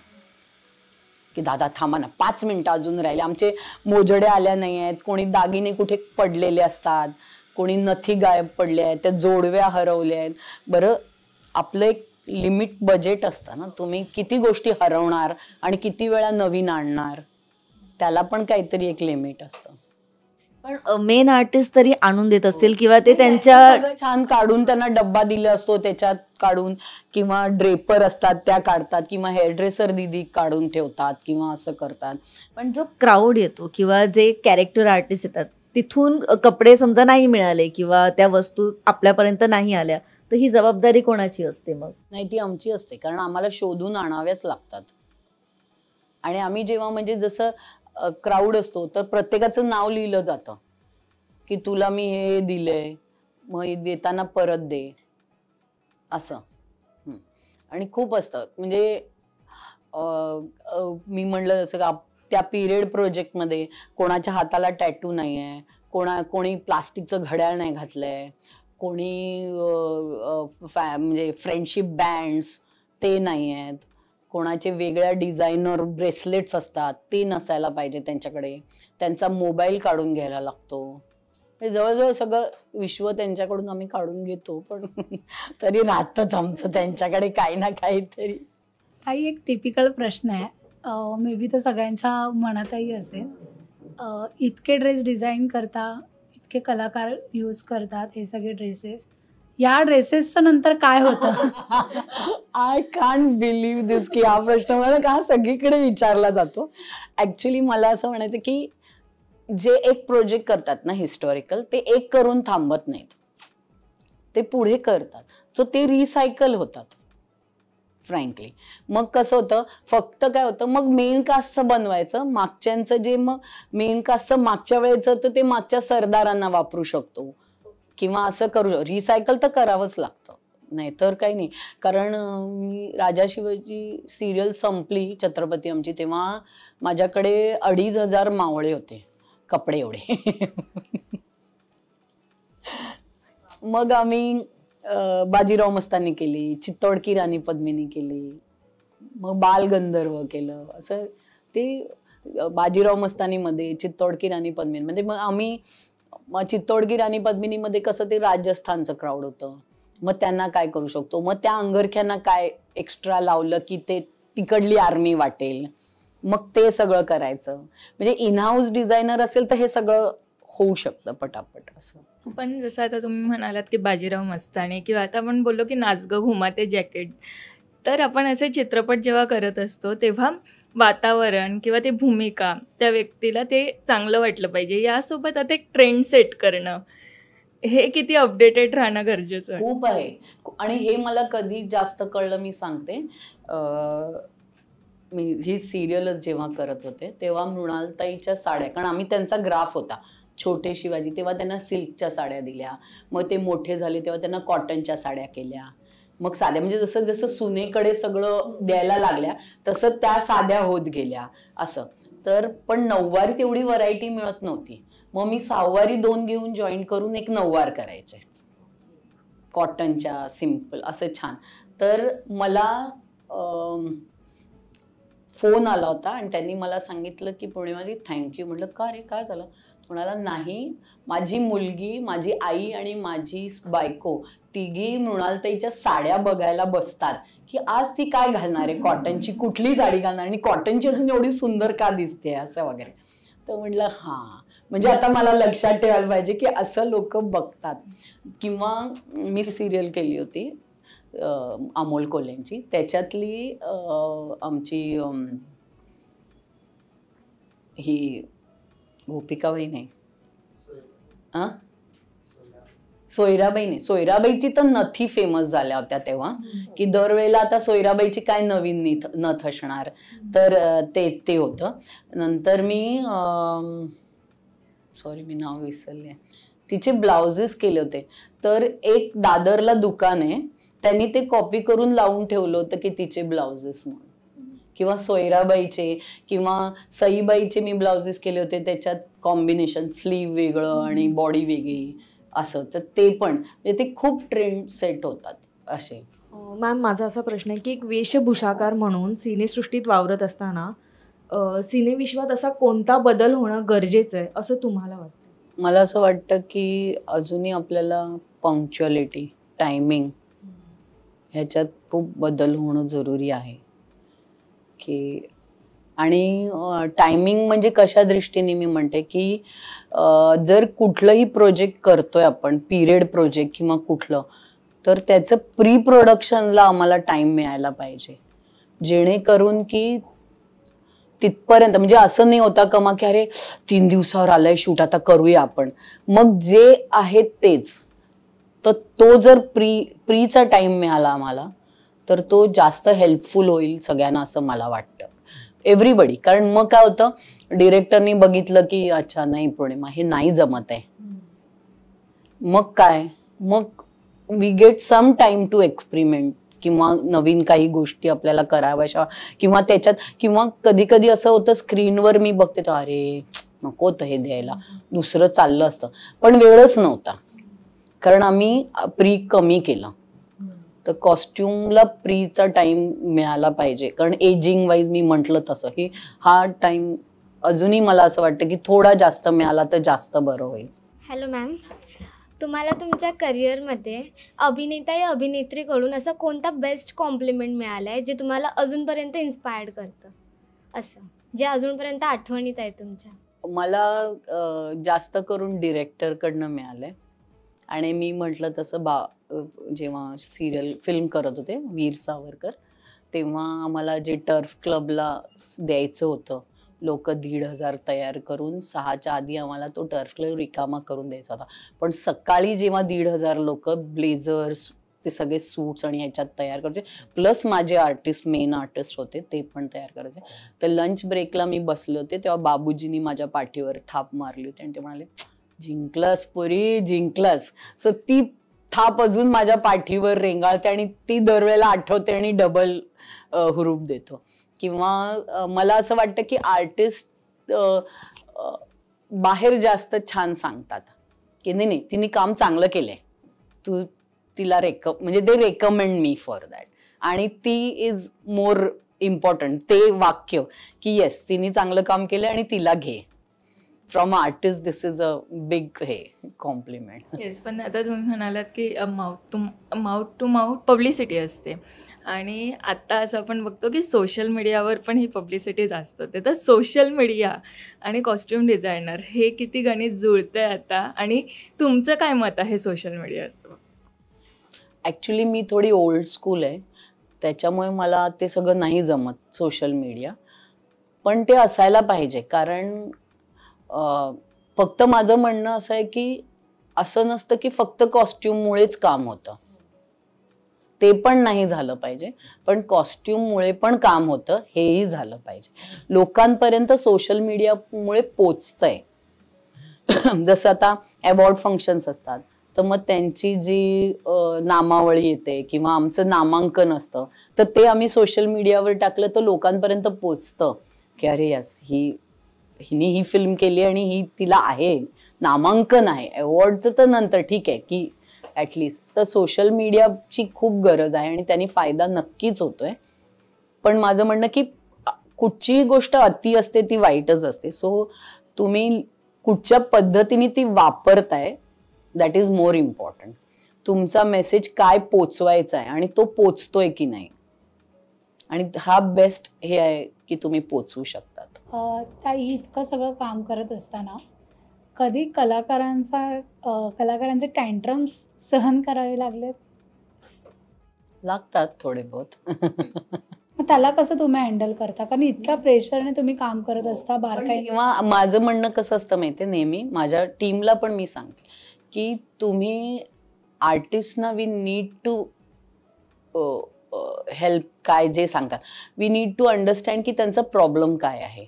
की दादा थांबा ना, 5 मिनिटं अजून राहिले, आमचे मोजडे आल्या नाही आहेत, कोणी दागिने कुठे पडलेले असतात, कोणी नथी गायब पडल्या आहेत, त्या जोडव्या हरवल्या आहेत. बरं, आपलं एक लिमिट बजेट असतं ना, तुम्ही किती गोष्टी हरवणार आणि किती वेळा नवीन आणणार, त्याला पण काहीतरी एक लिमिट असतं. पण मेन आर्टिस्ट तरी आणून देत असतील किंवा ते त्यांच्या छान काढून त्यांना डब्बा दिला असतो त्याच्यात काढून, किंवा ड्रेपर असतात त्या काढतात, किंवा हेअर ड्रेसर दिदी काढून ठेवतात किंवा असं करतात. पण जो क्राऊड येतो किंवा जे कॅरेक्टर आर्टिस्ट येतात तिथून कपडे समजा नाही मिळाले किंवा त्या वस्तू आपल्यापर्यंत नाही आल्या तर ही जबाबदारी कोणाची असते मग? नाही, ती आमची असते, कारण आम्हाला शोधून आणाव्याच लागतात. आणि आम्ही जेव्हा म्हणजे जसं क्राऊड असतो तर प्रत्येकाचं नाव लिहिलं जातं की तुला मी हे दिलंय, मग देताना परत दे असं. आणि खूप असतं. म्हणजे मी म्हणलं जसं का त्या पिरियड प्रोजेक्टमध्ये कोणाच्या हाताला टॅटू नाही आहे, कोणी प्लास्टिकचं घड्याळ नाही घातलंय, कोणी म्हणजे फ्रेंडशिप बँड्स ते नाही आहेत, कोणाचे वेगळ्या डिझायनर ब्रेसलेट्स असतात ते नसायला पाहिजे त्यांच्याकडे, त्यांचा मोबाईल काढून घ्यायला लागतो. जवळजवळ सगळं विश्व त्यांच्याकडून आम्ही काढून घेतो, पण तरी राहतच आमचं त्यांच्याकडे काही ना काहीतरी. काही एक टिपिकल प्रश्न आहे, मे बी तो सगळ्यांच्या मनातही असेल. इतके ड्रेस डिझाईन करता, इतके कलाकार यूज करतात हे सगळे ड्रेसेस, या ड्रेसेसचं नंतर काय होतं? आय कांट बिलीव्ह दिस की हा प्रश्न मला का सगळीकडे विचारला जातो. ऍक्च्युली मला असं म्हणायचं की जे एक प्रोजेक्ट करतात ना हिस्टॉरिकल, ते एक करून थांबत नाहीत, ते पुढे करतात, सो ते रिसायकल होतात फ्रँकली. मग कसं होतं, फक्त काय होतं, मग मेन कास्टचं बनवायचं, मागच्यांचं जे मग मेन कास्टचं मागच्या वेळेचं तर ते मागच्या सरदारांना वापरू शकतो किंवा असं करू शकतो. रिसायकल तर करावंच लागतं. नाही तर काही नाही. कारण मी राजा शिवाजी सिरियल संपली छत्रपती आमची, तेव्हा माझ्याकडे 2500 मावळे होते, कपडे एवढे. मग आम्ही बाजीराव मस्तानी केली, चित्तोडकी राणी पद्मिनी केली, मग बाल गंधर्व केलं. असं ते बाजीराव मस्तानीमध्ये, चित्तोडकी राणी पद्मिनीमध्ये मग आम्ही चित्तोडकी राणी पद्मिनीमध्ये कसं ते राजस्थानचं क्राऊड होतं, मग त्यांना काय करू शकतो, मग त्या अंगरख्यांना काय एक्स्ट्रा लावलं की ते तिकडली आर्मी वाटेल, मग ते सगळं करायचं. म्हणजे इन हाऊस डिझायनर असेल तर हे सगळं होऊ शकतं पटापट असं. पण जसं आता तुम्ही म्हणालात की बाजीराव मस्तानी किंवा आता आपण बोललो की नाच गं घुमा ते जॅकेट, तर आपण असे चित्रपट जेव्हा करत असतो तेव्हा वातावरण किंवा ते भूमिका त्या व्यक्तीला ते चांगलं वाटलं पाहिजे. यासोबत आता एक ट्रेंड सेट करणं, हे किती अपडेटेड राहणं गरजेचं आहे. खूप आहे. आणि हे मला कधी जास्त कळलं मी सांगते. मी ही सिरियलच जेव्हा करत होते तेव्हा मृणालताईच्या साड्या, कारण आम्ही त्यांचा ग्राफ होता छोटे शिवाजी, तेव्हा त्यांना सिल्कच्या साड्या दिल्या, मग ते मोठे झाले तेव्हा त्यांना कॉटनच्या साड्या केल्या, मग साध्या, म्हणजे जसं जसं सुनेकडे सगळं द्यायला लागल्या तसं त्या साध्या होत गेल्या असं. तर पण नऊवारीत एवढी व्हरायटी मिळत नव्हती, मग मी 6 वारी 2 घेऊन जॉईन करून एक 9 वार करायचे कॉटनच्या सिम्पल असं छान. तर मला फोन आला होता आणि त्यांनी मला सांगितलं की पौर्णिमाजी थँक्यू. म्हटलं का रे, काय झालं? म्हणाला नाही, माझी मुलगी, माझी आई आणि माझी बायको तिघी मृणालताईच्या साड्या बघायला बसतात की आज ती काय घालणार आहे, कॉटनची कुठली साडी घालणार आणि कॉटनची अजून एवढी सुंदर का दिसते असं वगैरे. तर म्हटलं हां, म्हणजे आता मला लक्षात ठेवायला पाहिजे की असं लोक बघतात. किंवा मी सिरियल केली होती अमोल कोल्हेंची, त्याच्यातली आमची ही गोपिकाबाई नाही, सोयराबाई नाही, सोयराबाईची तर नथी फेमस झाल्या होत्या तेव्हा, की दरवेळेला आता सोयराबाईची काय नवीन नथ असणार, तर ते होतं. नंतर मी मी नाव विसरले, तिचे ब्लाउजेस केले होते. तर एक दादरला दुकान आहे, त्यांनी ते कॉपी करून लावून ठेवलं होतं की तिचे ब्लाउजेस म्हणून. किंवा सोयराबाईचे किंवा सईबाईचे मी ब्लाउजेस केले होते, त्याच्यात कॉम्बिनेशन स्लीव वेगळं आणि बॉडी वेगळी असं. तर ते पण म्हणजे ते खूप ट्रेंड सेट होतात असे. मॅम, माझा असा प्रश्न आहे की एक वेशभूषाकार म्हणून सिनेसृष्टीत वावरत असताना सिनेविश्वात असा कोणता बदल होणं गरजेचं आहे असं तुम्हाला वाटतं? मला असं वाटतं की अजूनही आपल्याला पंक्च्युअलिटी, टायमिंग ह्याच्यात खूप बदल होणं जरुरी आहे. की आणि टायमिंग म्हणजे कशा दृष्टीने मी म्हणते की जर कुठलंही प्रोजेक्ट करतोय आपण, पिरियड प्रोजेक्ट किंवा कुठलं, तर त्याचं प्री प्रोडक्शनला आम्हाला टाइम मिळायला पाहिजे, जेणेकरून की तिथपर्यंत म्हणजे असं नाही होता कमा की अरे 3 दिवसावर आलंय शूट, आता करूया आपण. मग जे आहे तेच, तर तो जर प्रीचा टाइम मिळाला आम्हाला तर तो जास्त हेल्पफुल होईल सगळ्यांना असं मला वाटतं, एव्हरीबडी. कारण मग काय होतं, डिरेक्टरनी बघितलं की अच्छा नाही पौर्णिमा हे नाही जमत आहे, मग काय, मग we get some time to experiment किंवा नवीन काही गोष्टी आपल्याला कराव्याशा, किंवा त्याच्यात किंवा कधी कधी असं होतं स्क्रीनवर मी बघते तर अरे नको होतं हे द्यायला, दुसरं चाललं असतं, पण वेळच नव्हता कारण आम्ही प्री कमी केलं. तर कॉस्ट्युमला प्रीचा टाइम मिळाला पाहिजे, कारण एजिंग वाईज मी म्हटलं तसं ही हा टाइम अजूनही मला असं वाटतं की थोडा जास्त मिळाला तर जास्त बरं होईल. हॅलो मॅम, तुम्हाला तुमच्या करिअरमध्ये अभिनेता या अभिनेत्रीकडून असा कोणता बेस्ट कॉम्प्लिमेंट मिळाला आहे जे तुम्हाला अजूनपर्यंत इन्स्पायर्ड करतं, असं जे अजूनपर्यंत आठवणीत आहे तुमच्या? मला जास्त करून डिरेक्टरकडनं मिळालंय. आणि मी म्हटलं तसं जेव्हा सिरियल फिल्म करत होते वीर सावरकर, तेव्हा आम्हाला जे टर्फ क्लबला द्यायचं होतं, लोक 1,500 तयार करून 6च्या आधी आम्हाला तो टर्फ क्लब रिकामा करून द्यायचा होता. पण सकाळी जेव्हा 1,500 लोक ब्लेझर्स, ते सगळे सूट्स आणि ह्याच्यात तयार करायचे, प्लस माझे आर्टिस्ट, मेन आर्टिस्ट होते ते पण तयार करायचे. तर लंच ब्रेकला मी बसले होते तेव्हा बाबूजींनी माझ्या पाठीवर थाप मारली होती आणि ते म्हणाले जिंकलंस पुरी, जिंकलंस. सो ती थाप अजून माझ्या पाठीवर रेंगाळते आणि ती दरवेळेला आठवते आणि डबल हुरूप देतो. किंवा मला असं वाटतं की आर्टिस्ट बाहेर जास्त छान सांगतात की नाही तिने काम चांगलं केलंय, तू तिला म्हणजे they recommend me for that. आणि ती इज मोर इम्पॉर्टंट ते वाक्य की येस तिने चांगलं काम केलं आणि तिला घे. From artist this is a big compliment. Yes, पण आता तुम्ही म्हणालात की माउथ टू माउथ पब्लिसिटी असते आणि आत्ता असं आपण बघतो की सोशल मीडियावर पण ही पब्लिसिटी जास्त होते. तर सोशल मीडिया आणि कॉस्ट्युम डिझायनर हे किती गणित जुळतंय आता, आणि तुमचं काय मत आहे सोशल मीडियाचं? ॲक्च्युली मी थोडी ओल्ड स्कूल आहे, त्याच्यामुळे मला ते सगळं नाही जमत सोशल मीडिया. पण ते असायला पाहिजे, कारण फक्त माझं म्हणणं असं आहे की असं नसतं की फक्त कॉस्ट्युममुळेच काम होतं, ते पण नाही झालं पाहिजे. पण कॉस्ट्युममुळे पण काम होतं हेही झालं पाहिजे. लोकांपर्यंत सोशल मीडियामुळे पोचतंय. जसं आता अवॉर्ड फंक्शन्स असतात, तर मग त्यांची जी नामावळी येते किंवा आमचं नामांकन असतं, तर ते आम्ही सोशल मीडियावर टाकलं तर लोकांपर्यंत पोचतं की अरे यस हिने ही फिल्म केली आणि ही तिला आहे नामांकन आहे. अवॉर्डचं तर नंतर ठीक आहे की ॲटलिस्ट. तर सोशल मीडियाची खूप गरज आहे आणि त्यांनी फायदा नक्कीच होतोय. पण माझं म्हणणं की कुठचीही गोष्ट अति असते ती वाईटच असते. सो तुम्ही कुठच्या पद्धतीने ती वापरताय दॅट इज मोर इम्पॉर्टंट. तुमचा मेसेज काय पोचवायचा आहे आणि तो पोचतोय की नाही, आणि हा बेस्ट हे आहे की तुम्ही पोचवू शकतात. ताई, इतकं सगळं काम करत असताना कधी कलाकारांचे टँट्रम्स सहन करावे लागलेत? लागतात थोडे बहुत. मग त्याला कसं तुम्ही हँडल करता? कारण इतक्या प्रेशरने तुम्ही काम करत असता बारकाईने. किंवा माझं म्हणणं कसं असतं माहितीये, नेहमी माझ्या टीमला पण मी सांगते की तुम्ही आर्टिस्टना वी नीड टू हेल्प. काय जे सांगतात वी नीड टू अंडरस्टँड की त्यांचा प्रॉब्लेम काय आहे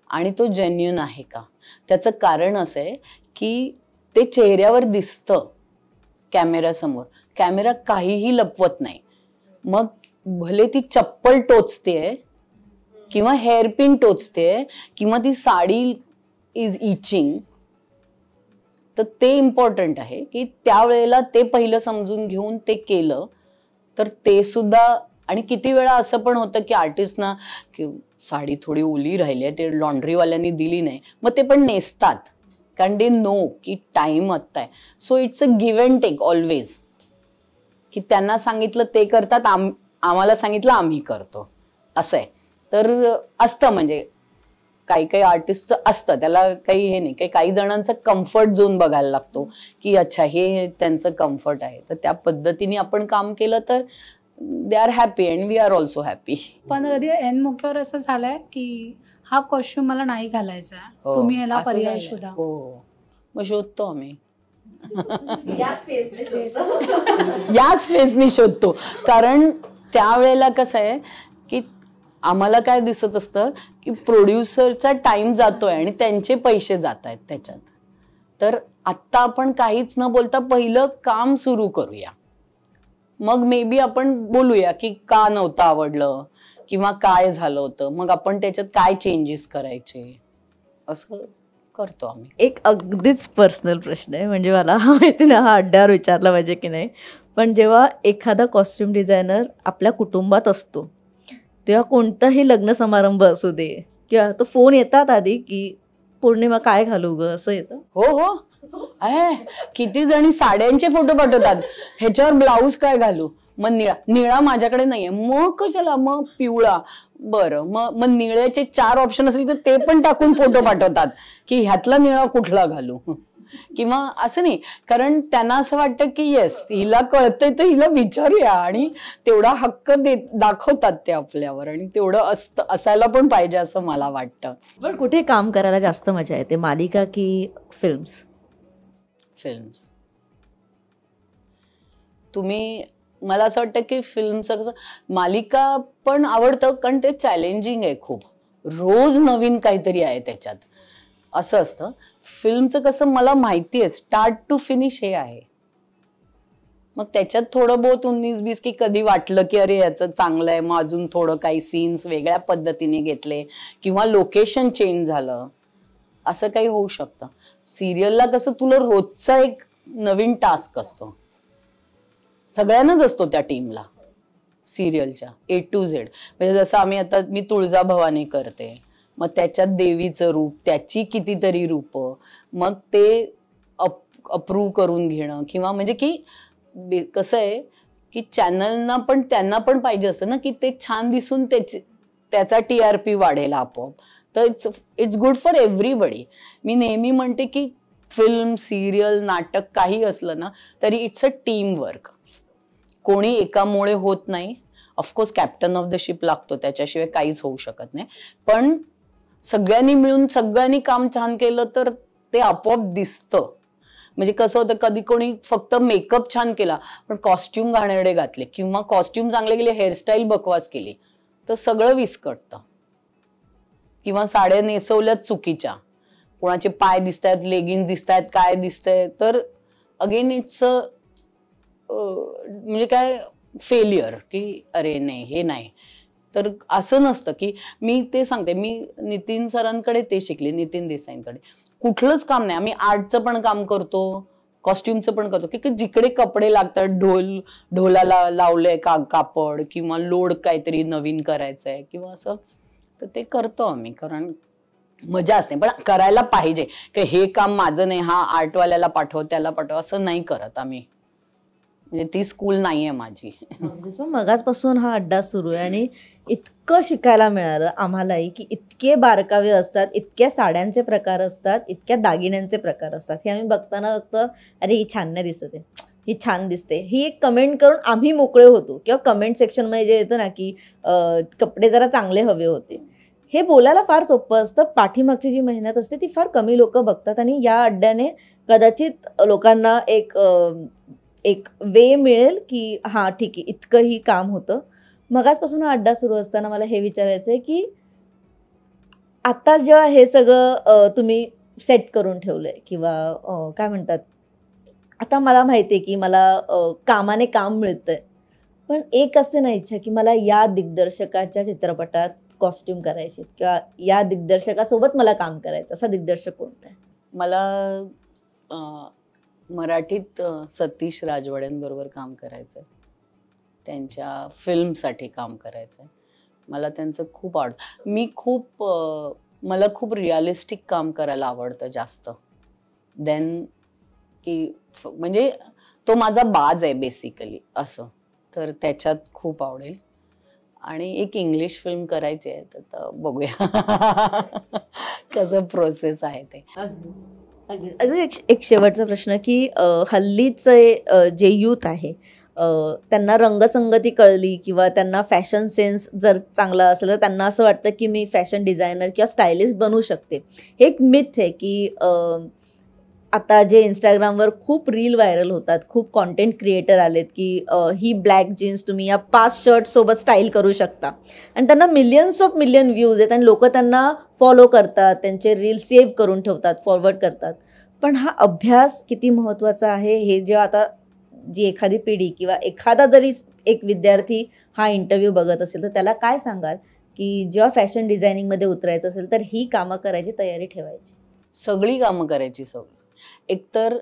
आणि तो जेन्युइन आहे का. त्याचं कारण असं आहे की ते चेहऱ्यावर दिसतं कॅमेऱ्यासमोर. कॅमेरा काहीही लपवत नाही. मग भले ती चप्पल टोचते किंवा हेअरपिन टोचते किंवा ती साडी इज इचिंग, तर ते इम्पॉर्टंट आहे की त्यावेळेला ते पहिलं समजून घेऊन ते केलं तर ते सुद्धा. आणि किती वेळा असं पण होतं की आर्टिस्टना की साडी थोडी ओली राहिली आहे, ते लॉन्ड्रीवाल्यांनी दिली नाही, मग ते पण नेसतात कारण दे नो की टाइम आत्ता आहे. So it's a give and take always, की त्यांना सांगितलं ते करतात, आम्हाला सांगितलं आम्ही करतो, असं आहे. तर असतं म्हणजे काही आर्टिस्टचं असतं, त्याला काही हे नाही. काही जणांचं कम्फर्ट झोन बघायला लागतो की अच्छा हे त्यांचं कम्फर्ट आहे, तर त्या पद्धतीने आपण काम केलं तर they are happy and we are also happy. पण कधी एन मोक्यावर असं झालंय की हा कॉस्ट्युम मला नाही घालायचा, तुम्ही याला पर्याय शोधा? हो, मग शोधतो आम्ही. याच फेसने शोधतो. कारण त्यावेळेला कसं आहे की आम्हाला काय दिसत असतं की प्रोड्युसरचा टाइम जातोय आणि त्यांचे पैसे जात आहेत त्याच्यात. तर आत्ता आपण काहीच न बोलता पहिलं काम सुरू करूया, मग मे बी आपण बोलूया की का नव्हतं आवडलं किंवा काय झालं होतं, मग आपण त्याच्यात काय चेंजेस करायचे, असं करतो आम्ही. एक अगदीच पर्सनल प्रश्न आहे, म्हणजे मला माहिती ना हा अड्ड्यावर विचारला पाहिजे की नाही, पण जेव्हा एखादा कॉस्ट्युम डिझायनर आपल्या कुटुंबात असतो तेव्हा कोणताही लग्न समारंभ असू दे किंवा तो फोन येतात आधी की पौर्णिमा काय घालू ग, असं येतं? हो आहे. किती जणी साड्यांचे फोटो पाठवतात, ह्याच्यावर ब्लाऊज काय घालू, मग निळा माझ्याकडे नाहीये, मग कशाला, मग पिवळा, बरं मग निळ्याचे 4 ऑप्शन असतील तर ते पण टाकून फोटो पाठवतात की ह्यातला निळा कुठला घालू. किंवा असं नाही, कारण त्यांना असं वाटतं की येस हिला कळतंय तर हिला विचारूया, आणि तेवढा हक्क दाखवतात ते आपल्यावर, आणि तेवढं असायला पण पाहिजे असं मला वाटतं. पण कुठे काम करायला जास्त मजा येते, मालिका की फिल्म्स? फिल्म्स. तुम्ही, मला असं वाटतं की फिल्मचं कसं, मालिका पण आवडतं कारण ते चॅलेंजिंग आहे खूप, रोज नवीन काहीतरी आहे त्याच्यात, असं असतं. फिल्मचं कसं मला माहिती आहे स्टार्ट टू फिनिश हे आहे, मग त्याच्यात थोडं बहुत 19-20 की कधी वाटलं की अरे याचं चांगलं आहे, मग अजून थोडं काही सीन्स वेगळ्या पद्धतीने घेतले किंवा लोकेशन चेंज झालं, असं काही होऊ शकतं. सिरियलला कसं तुला रोजचा एक नवीन टास्क असतो, सगळ्यांनाच असतो त्या टीमला सिरियलच्या A to Z. म्हणजे जसं आम्ही आता मी तुळजाभवानी करते, मग त्याच्यात देवीचं रूप, त्याची कितीतरी रूपं, मग ते अप्रूव्ह करून घेणं किंवा म्हणजे की कसं आहे की चॅनलना पण त्यांना पण पाहिजे असतं ना की ते छान दिसून त्याचा TRP वाढेल आपोआप. तर इट्स गुड फॉर एव्हरीबडी. मी नेहमी म्हणते की फिल्म, सिरियल, नाटक काही असलं ना तरी इट्स अ टीम वर्क. कोणी एकामुळे होत नाही. Of course captain of the ship लागतो, त्याच्याशिवाय काहीच होऊ शकत नाही. पण सगळ्यांनी मिळून सगळ्यांनी काम छान केलं तर ते आपोआप दिसतं. म्हणजे कसं होतं, कधी कोणी फक्त मेकअप छान केला पण कॉस्ट्युम घाणेरडे घातले किंवा कॉस्ट्युम चांगले गेले, हेअरस्टाईल बकवास केली तर सगळं विस्कटतं. किंवा साड्या नेसवल्यात चुकीच्या, कोणाचे पाय दिसतायत, लेगिन्स दिसतायत, काय दिसतंय, तर अगेन इट्स म्हणजे काय फेलियर की अरे नाही हे नाही. तर असं नसतं की मी ते सांगते, मी नितीन सरांकडे ते शिकले, नितीन देसाईंकडे. कुठलंच काम नाही, आम्ही आर्टचं पण काम करतो, कॉस्ट्युमचं पण करतो की जिकडे कपडे लागतात, ढोलाला लावलंय कापड किंवा लोड काहीतरी नवीन करायचंय किंवा असं, तर ते करतो आम्ही. कारण मजा असते, पण करायला पाहिजे की हे काम माझं नाही, हा आर्टवाल्याला पाठव, त्याला पाठव, असं नाही करत आम्ही. म्हणजे ती स्कूल नाहीये माझी. मगाचपासून हा अड्डा सुरू आहे आणि इतकं शिकायला मिळालं आम्हालाही की इतके बारकावे असतात, इतक्या साड्यांचे प्रकार असतात, इतक्या दागिन्यांचे प्रकार असतात. हे आम्ही बघताना अरे ही छान नाही दिसत आहे, ही छान दिसते, ही एक कमेंट करून आम्ही मोकळे होतो. किंवा कमेंट सेक्शनमध्ये जे येतं ना की कपडे जरा चांगले हवे होते, हे बोलायला फार सोपं असतं. पाठीमागची जी मेहनत असते ती फार कमी लोक बघतात आणि या अड्ड्याने कदाचित लोकांना एक वे मिळेल की हां ठीक आहे, इतकंही काम होतं. मगाचपासून हा अड्डा सुरू असताना मला हे विचारायचं आहे की आता जेव्हा हे सगळं तुम्ही सेट करून ठेवलं आहे किंवा काय म्हणतात, आता मला माहिती आहे की मला कामाने काम मिळतं आहे, पण एक असते ना इच्छा की मला या दिग्दर्शकाच्या चित्रपटात कॉस्ट्यूम करायचे किंवा या दिग्दर्शकासोबत मला काम करायचं, असा दिग्दर्शक कोणता आहे? मला मराठीत सतीश राजवाड्यांबरोबर काम करायचं, त्यांच्या फिल्मसाठी काम करायचं. मला त्यांचं खूप आवडतं. मला खूप रिअलिस्टिक काम करायला आवडतं जास्त देन की, म्हणजे तो माझा बाज आहे बेसिकली असं, तर त्याच्यात खूप आवडेल. आणि एक इंग्लिश फिल्म करायची आहे, तर बघूया कसं प्रोसेस आहे ते. अगदी एक शेवटचा प्रश्न की हल्लीचे जे यूथ आहे त्यांना रंगसंगती कळली किंवा त्यांना फॅशन सेन्स जर चांगला असेल तर त्यांना असं वाटतं की मी फॅशन डिझायनर किंवा स्टायलिस्ट बनू शकते. हे एक मिथ आहे की आता जे इंस्टाग्रामवर खूप रील व्हायरल होतात, खूप कॉन्टेंट क्रिएटर आलेत की ही ब्लॅक जीन्स तुम्ही या 5 शर्टसोबत स्टाईल करू शकता आणि त्यांना मिलियन्स ऑफ मिलियन व्ह्यूज आहेत आणि लोक त्यांना फॉलो करतात, त्यांचे रील सेव्ह करून ठेवतात, फॉरवर्ड करतात. पण हा अभ्यास किती महत्त्वाचा आहे हे जेव्हा आता जी एखादी पिढी किंवा एखादा जरी एक विद्यार्थी हा इंटरव्ह्यू बघत असेल तर त्याला काय सांगाल की जेव्हा फॅशन डिझायनिंगमध्ये उतरायचं असेल तर ही कामं करायची तयारी ठेवायची? सगळी कामं करायची. एकतर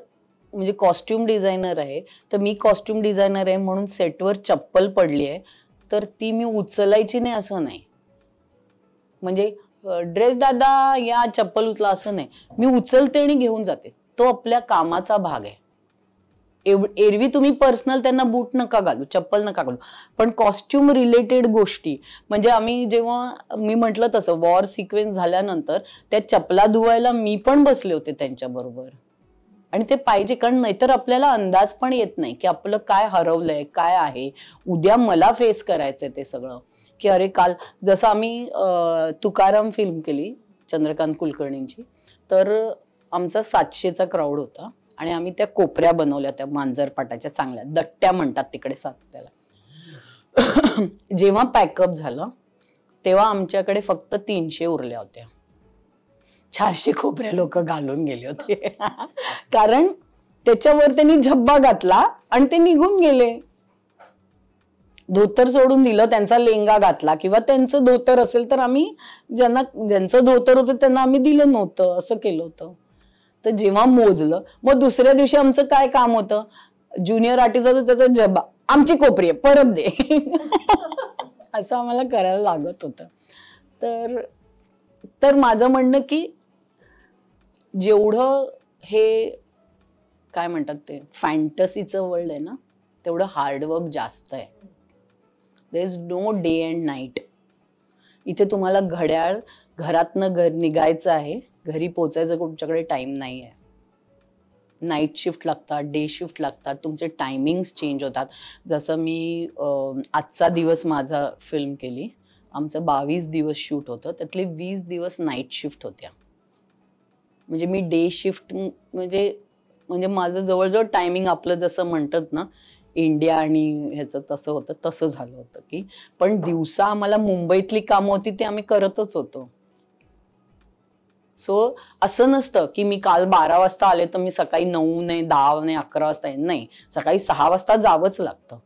म्हणजे कॉस्ट्युम डिझायनर आहे तर मी कॉस्ट्युम डिझायनर आहे म्हणून सेटवर चप्पल पडली आहे तर ती मी उचलायची नाही असं नाही. म्हणजे ड्रेस दादा या चप्पल उचला असं नाही, मी उचलते आणि घेऊन जाते. तो आपल्या कामाचा भाग आहे. एरवी तुम्ही पर्सनल त्यांना बूट नका घालू, चप्पल नका घालू, पण कॉस्ट्युम रिलेटेड गोष्टी म्हणजे आम्ही जेव्हा मी म्हटलं तसं वॉर सिक्वेन्स झाल्यानंतर त्या चपला धुवायला मी पण बसले होते त्यांच्याबरोबर. आणि ते पाहिजे, कारण नाहीतर आपल्याला अंदाज पण येत नाही की आपलं काय हरवलंय, काय आहे. उद्या मला फेस करायचंय ते सगळं की अरे काल जसं आम्ही तुकाराम फिल्म केली चंद्रकांत कुलकर्णींची, तर आमचा 700चा क्राऊड होता आणि आम्ही त्या कोपऱ्या बनवल्या, त्या मांजरपाटाच्या चांगल्या दट्ट्या म्हणतात तिकडे साताऱ्याला. जेव्हा पॅकअप झालं तेव्हा आमच्याकडे फक्त 300 उरल्या होत्या. 400 कोपऱ्या लोक घालून गेले होते कारण त्याच्यावर त्यांनी झब्बा घातला आणि ते निघून गेले. धोतर सोडून दिलं, त्यांचा लेंगा घातला किंवा त्यांचं धोतर असेल तर आम्ही ज्यांचं धोतर होतं त्यांना आम्ही दिलं नव्हतं, असं केलं होतं. तर जेव्हा मोजलं मग दुसऱ्या दिवशी आमचं काय काम होतं, ज्युनियर आर्टिस्ट होतं त्याचा झब्बा आमची कोपरी आहे परत दे असं आम्हाला करायला लागत होतं. तर माझं म्हणणं की जेवढं हे काय म्हणतात ते फॅन्टसीचं वर्ल्ड आहे ना, तेवढं हार्डवर्क जास्त आहे. There is no day and night. इथे तुम्हाला घरातनं निघायचं आहे, घरी पोचायचं तुमच्याकडे टाइम नाही आहे. नाईट शिफ्ट लागतात, डे शिफ्ट लागतात, तुमचे टायमिंग्स चेंज होतात. जसं मी आजचा दिवस माझा फिल्म केली, आमचं 22 दिवस शूट होतं, त्यातले 20 दिवस नाईट शिफ्ट होत्या. म्हणजे मी डे शिफ्ट म्हणजे माझं जवळजवळ टायमिंग आपलं जसं म्हणतात ना इंडिया आणि ह्याचं तसं होतं, तसं झालं होतं की पण दिवसा आम्हाला मुंबईतली कामं होती ते आम्ही करतच होतो. सो असं नसतं की मी काल 12 वाजता आले तर मी सकाळी 9 नाही 10 नाही 11 वाजता येईन. नाही, सकाळी 6 वाजता जावंच लागतं.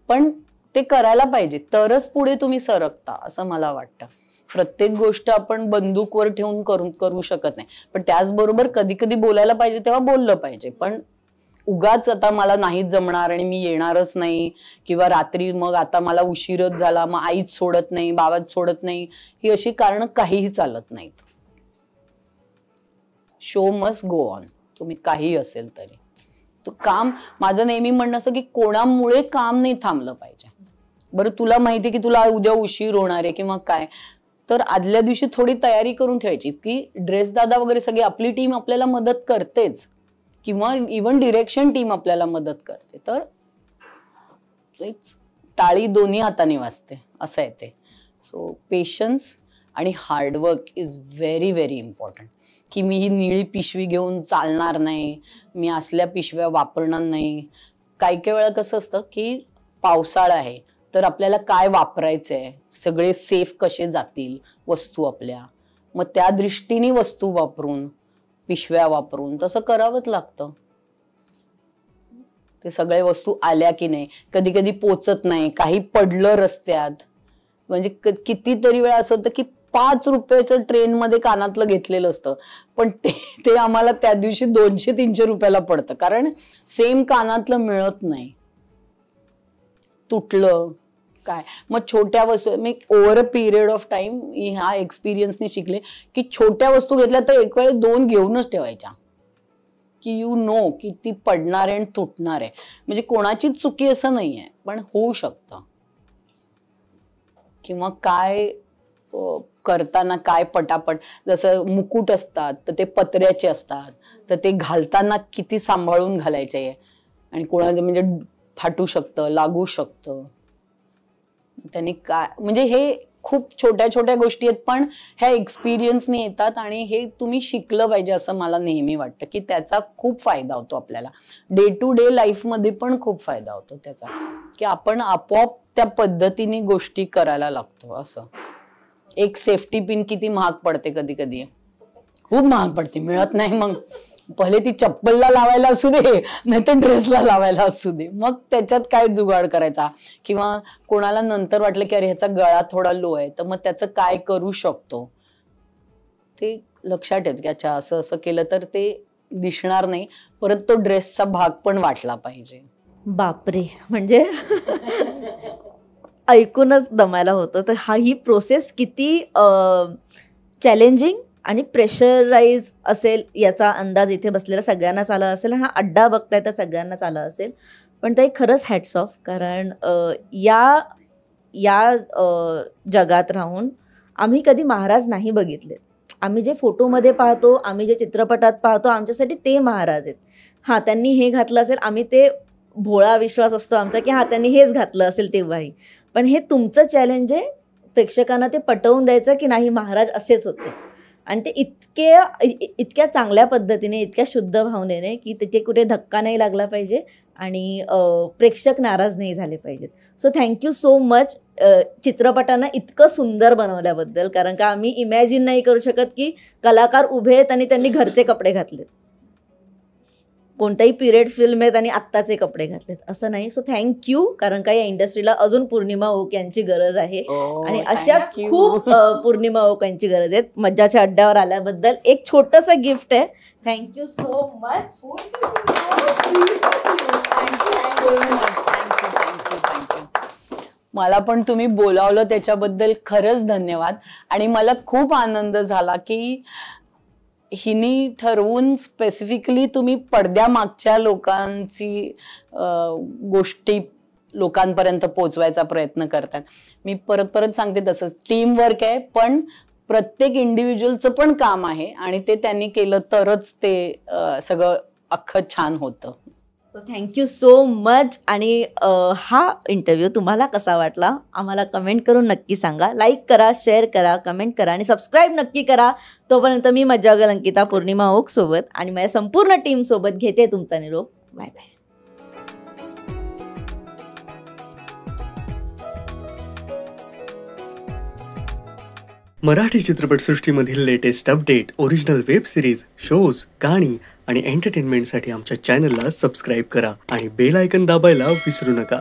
पण ते करायला पाहिजे तरच पुढे तुम्ही सरकता असं मला वाटतं. प्रत्येक गोष्ट आपण बंदूकवर ठेवून करू शकत नाही. पण त्याचबरोबर कधी कधी बोलायला पाहिजे तेव्हा बोललं पाहिजे. पण उगाच आता मला नाहीच जमणार आणि मी येणारच नाही किंवा रात्री मग आता मला उशीरच झाला मग आईच सोडत नाही बाबाच सोडत नाही, ही अशी कारणं काहीही चालत नाहीत. Show must go on. तुम्ही काही असेल तरी तो काम, माझं नेहमी म्हणणं असं की कोणामुळे काम नाही थांबलं पाहिजे. बरं तुला माहिती की तुला उद्या उशीर होणार आहे किंवा काय, तर आदल्या दिवशी थोडी तयारी करून ठेवायची की ड्रेस दादा वगैरे सगळी आपली टीम आपल्याला मदत करतेच किंवा इव्हन डिरेक्शन टीम आपल्याला मदत करते. तर टाळी दोन्ही हाताने वाजते असं आहे ते. सो पेशन्स आणि hard work is very very important. की मी ही निळी पिशवी घेऊन चालणार नाही, मी असल्या पिशव्या वापरणार नाही. काही काही वेळा कसं असतं की पावसाळा आहे तर आपल्याला काय वापरायचं आहे, सगळे सेफ कसे जातील वस्तू आपल्या, मग त्या दृष्टीने वस्तू वापरून पिशव्या वापरून तसं करावंच लागतं. ते सगळे वस्तू आल्या की नाही, कधी कधी पोचत नाही, काही पडलं रस्त्यात. म्हणजे कितीतरी वेळा असं होतं की 5 रुपयाचं ट्रेनमध्ये कानातलं घेतलेलं असतं पण ते आम्हाला त्या दिवशी 200-300 रुपयाला पडतं कारण सेम कानातलं मिळत नाही, तुटलं काय. मग छोट्या वस्तू मी over a period of time ह्या एक्सपिरियन्सने शिकले की छोट्या वस्तू घेतल्या तर एक वेळ 2 घेऊनच ठेवायच्या की यू नो की ती पडणार आहे आणि तुटणार आहे. म्हणजे कोणाचीच चुकी असं नाहीये पण होऊ शकतं. किंवा काय करताना काय पटापट, जसं मुकुट असतात तर ते पत्र्याचे असतात तर ते घालताना किती सांभाळून घालायचे आणि कोणाचं म्हणजे फाटू शकतं, लागू शकतं. त्यांनी काय म्हणजे हे खूप छोट्या छोट्या गोष्टी आहेत पण ह्या एक्सपिरियन्सने येतात आणि हे तुम्ही शिकलं पाहिजे असं मला नेहमी वाटतं की त्याचा खूप फायदा होतो आपल्याला. डे टू डे लाईफमध्ये पण खूप फायदा होतो त्याचा की आपण आपोआप त्या पद्धतीने गोष्टी करायला लागतो. असं एक सेफ्टी पिन किती महाग पडते, कधी कधी खूप महाग पडते, मिळत नाही. मग पहिले ती चप्पलला लावायला असू दे नाही तर ड्रेसला लावायला असू दे, मग त्याच्यात काय जुगाड करायचा. किंवा कोणाला नंतर वाटलं की अरे ह्याचा गळा थोडा लो आहे तर मग त्याचं काय करू शकतो ते लक्षात येतं की अच्छा असं असं केलं तर ते दिसणार नाही, परत तो ड्रेसचा भाग पण वाटला पाहिजे. बापरे, म्हणजे ऐकूनच दमायला होतं. तर ही प्रोसेस किती चॅलेंजिंग आणि प्रेशराईज असेल याचा अंदाज इथे बसलेला सगळ्यांनाच आला असेल. हा अड्डा बघताय तर सगळ्यांनाच आला असेल. पण ते खरंच हॅट्स ऑफ, कारण या जगात राहून आम्ही कधी महाराज नाही बघितले. आम्ही जे फोटोमध्ये पाहतो, आम्ही जे चित्रपटात पाहतो, आमच्यासाठी ते महाराज आहेत. हां, त्यांनी हे घातलं असेल, आम्ही ते भोळा विश्वास असतो आमचा की हां त्यांनी हेच घातलं असेल तेव्हाही. पण हे तुमचं चॅलेंज आहे प्रेक्षकांना ते पटवून द्यायचं की नाही महाराज असेच होते. आणि ते इतक्या चांगल्या पद्धतीने, इतक्या शुद्ध भावनेने की तिथे कुठे धक्का नाही लागला पाहिजे आणि प्रेक्षक नाराज नाही झाले पाहिजेत. सो थँक्यू सो मच चित्रपटांना इतकं सुंदर बनवल्याबद्दल. कारण का आम्ही इमॅजिन नाही करू शकत की कलाकार उभे आहेत आणि त्यांनी घरचे कपडे घातलेत. कोणताही पिरियड फिल्म आहेत आणि आत्ताचे कपडे घातलेत असं नाही. सो थँक्यू, कारण का या इंडस्ट्रीला अजून पौर्णिमा ओक यांची गरज आहे आणि अशाच खूप पौर्णिमा ओक यांची गरज आहे. मज्जाच्या अड्ड्यावर आल्याबद्दल एक छोटंसं गिफ्ट आहे. Thank you so much. मला पण तुम्ही बोलावलं त्याच्याबद्दल खरंच धन्यवाद. आणि मला खूप आनंद झाला की हिनी ठरवून स्पेसिफिकली तुम्ही पडद्यामागच्या लोकांची गोष्टी लोकांपर्यंत पोचवायचा प्रयत्न करतात. मी परत परत सांगते तसं टीम वर्क आहे, पण प्रत्येक इंडिव्हिज्युअलचं पण काम आहे आणि ते त्यांनी केलं तरच ते सगळं अख्खं छान होतं. So thank you so much. आणि हा इंटरव्ह्यू तुम्हाला कसा वाटला आम्हाला कमेंट करून नक्की सांगा. लाईक करा, शेअर करा, कमेंट करा आणि सबस्क्राईब नक्की करा. तोपर्यंत मी मज्जा गल अंकिता पौर्णिमा ओक सोबत आणि माझ्या संपूर्ण टीम सोबत घेते तुमचा निरोप. Bye bye. मराठी चित्रपटसृष्टीमधील latest update, original web series, shows, गाणी आणि एंटरटेनमेंटसाठी आमच्या चॅनलला सबस्क्राईब करा आणि बेल आयकन दाबायला विसरू नका.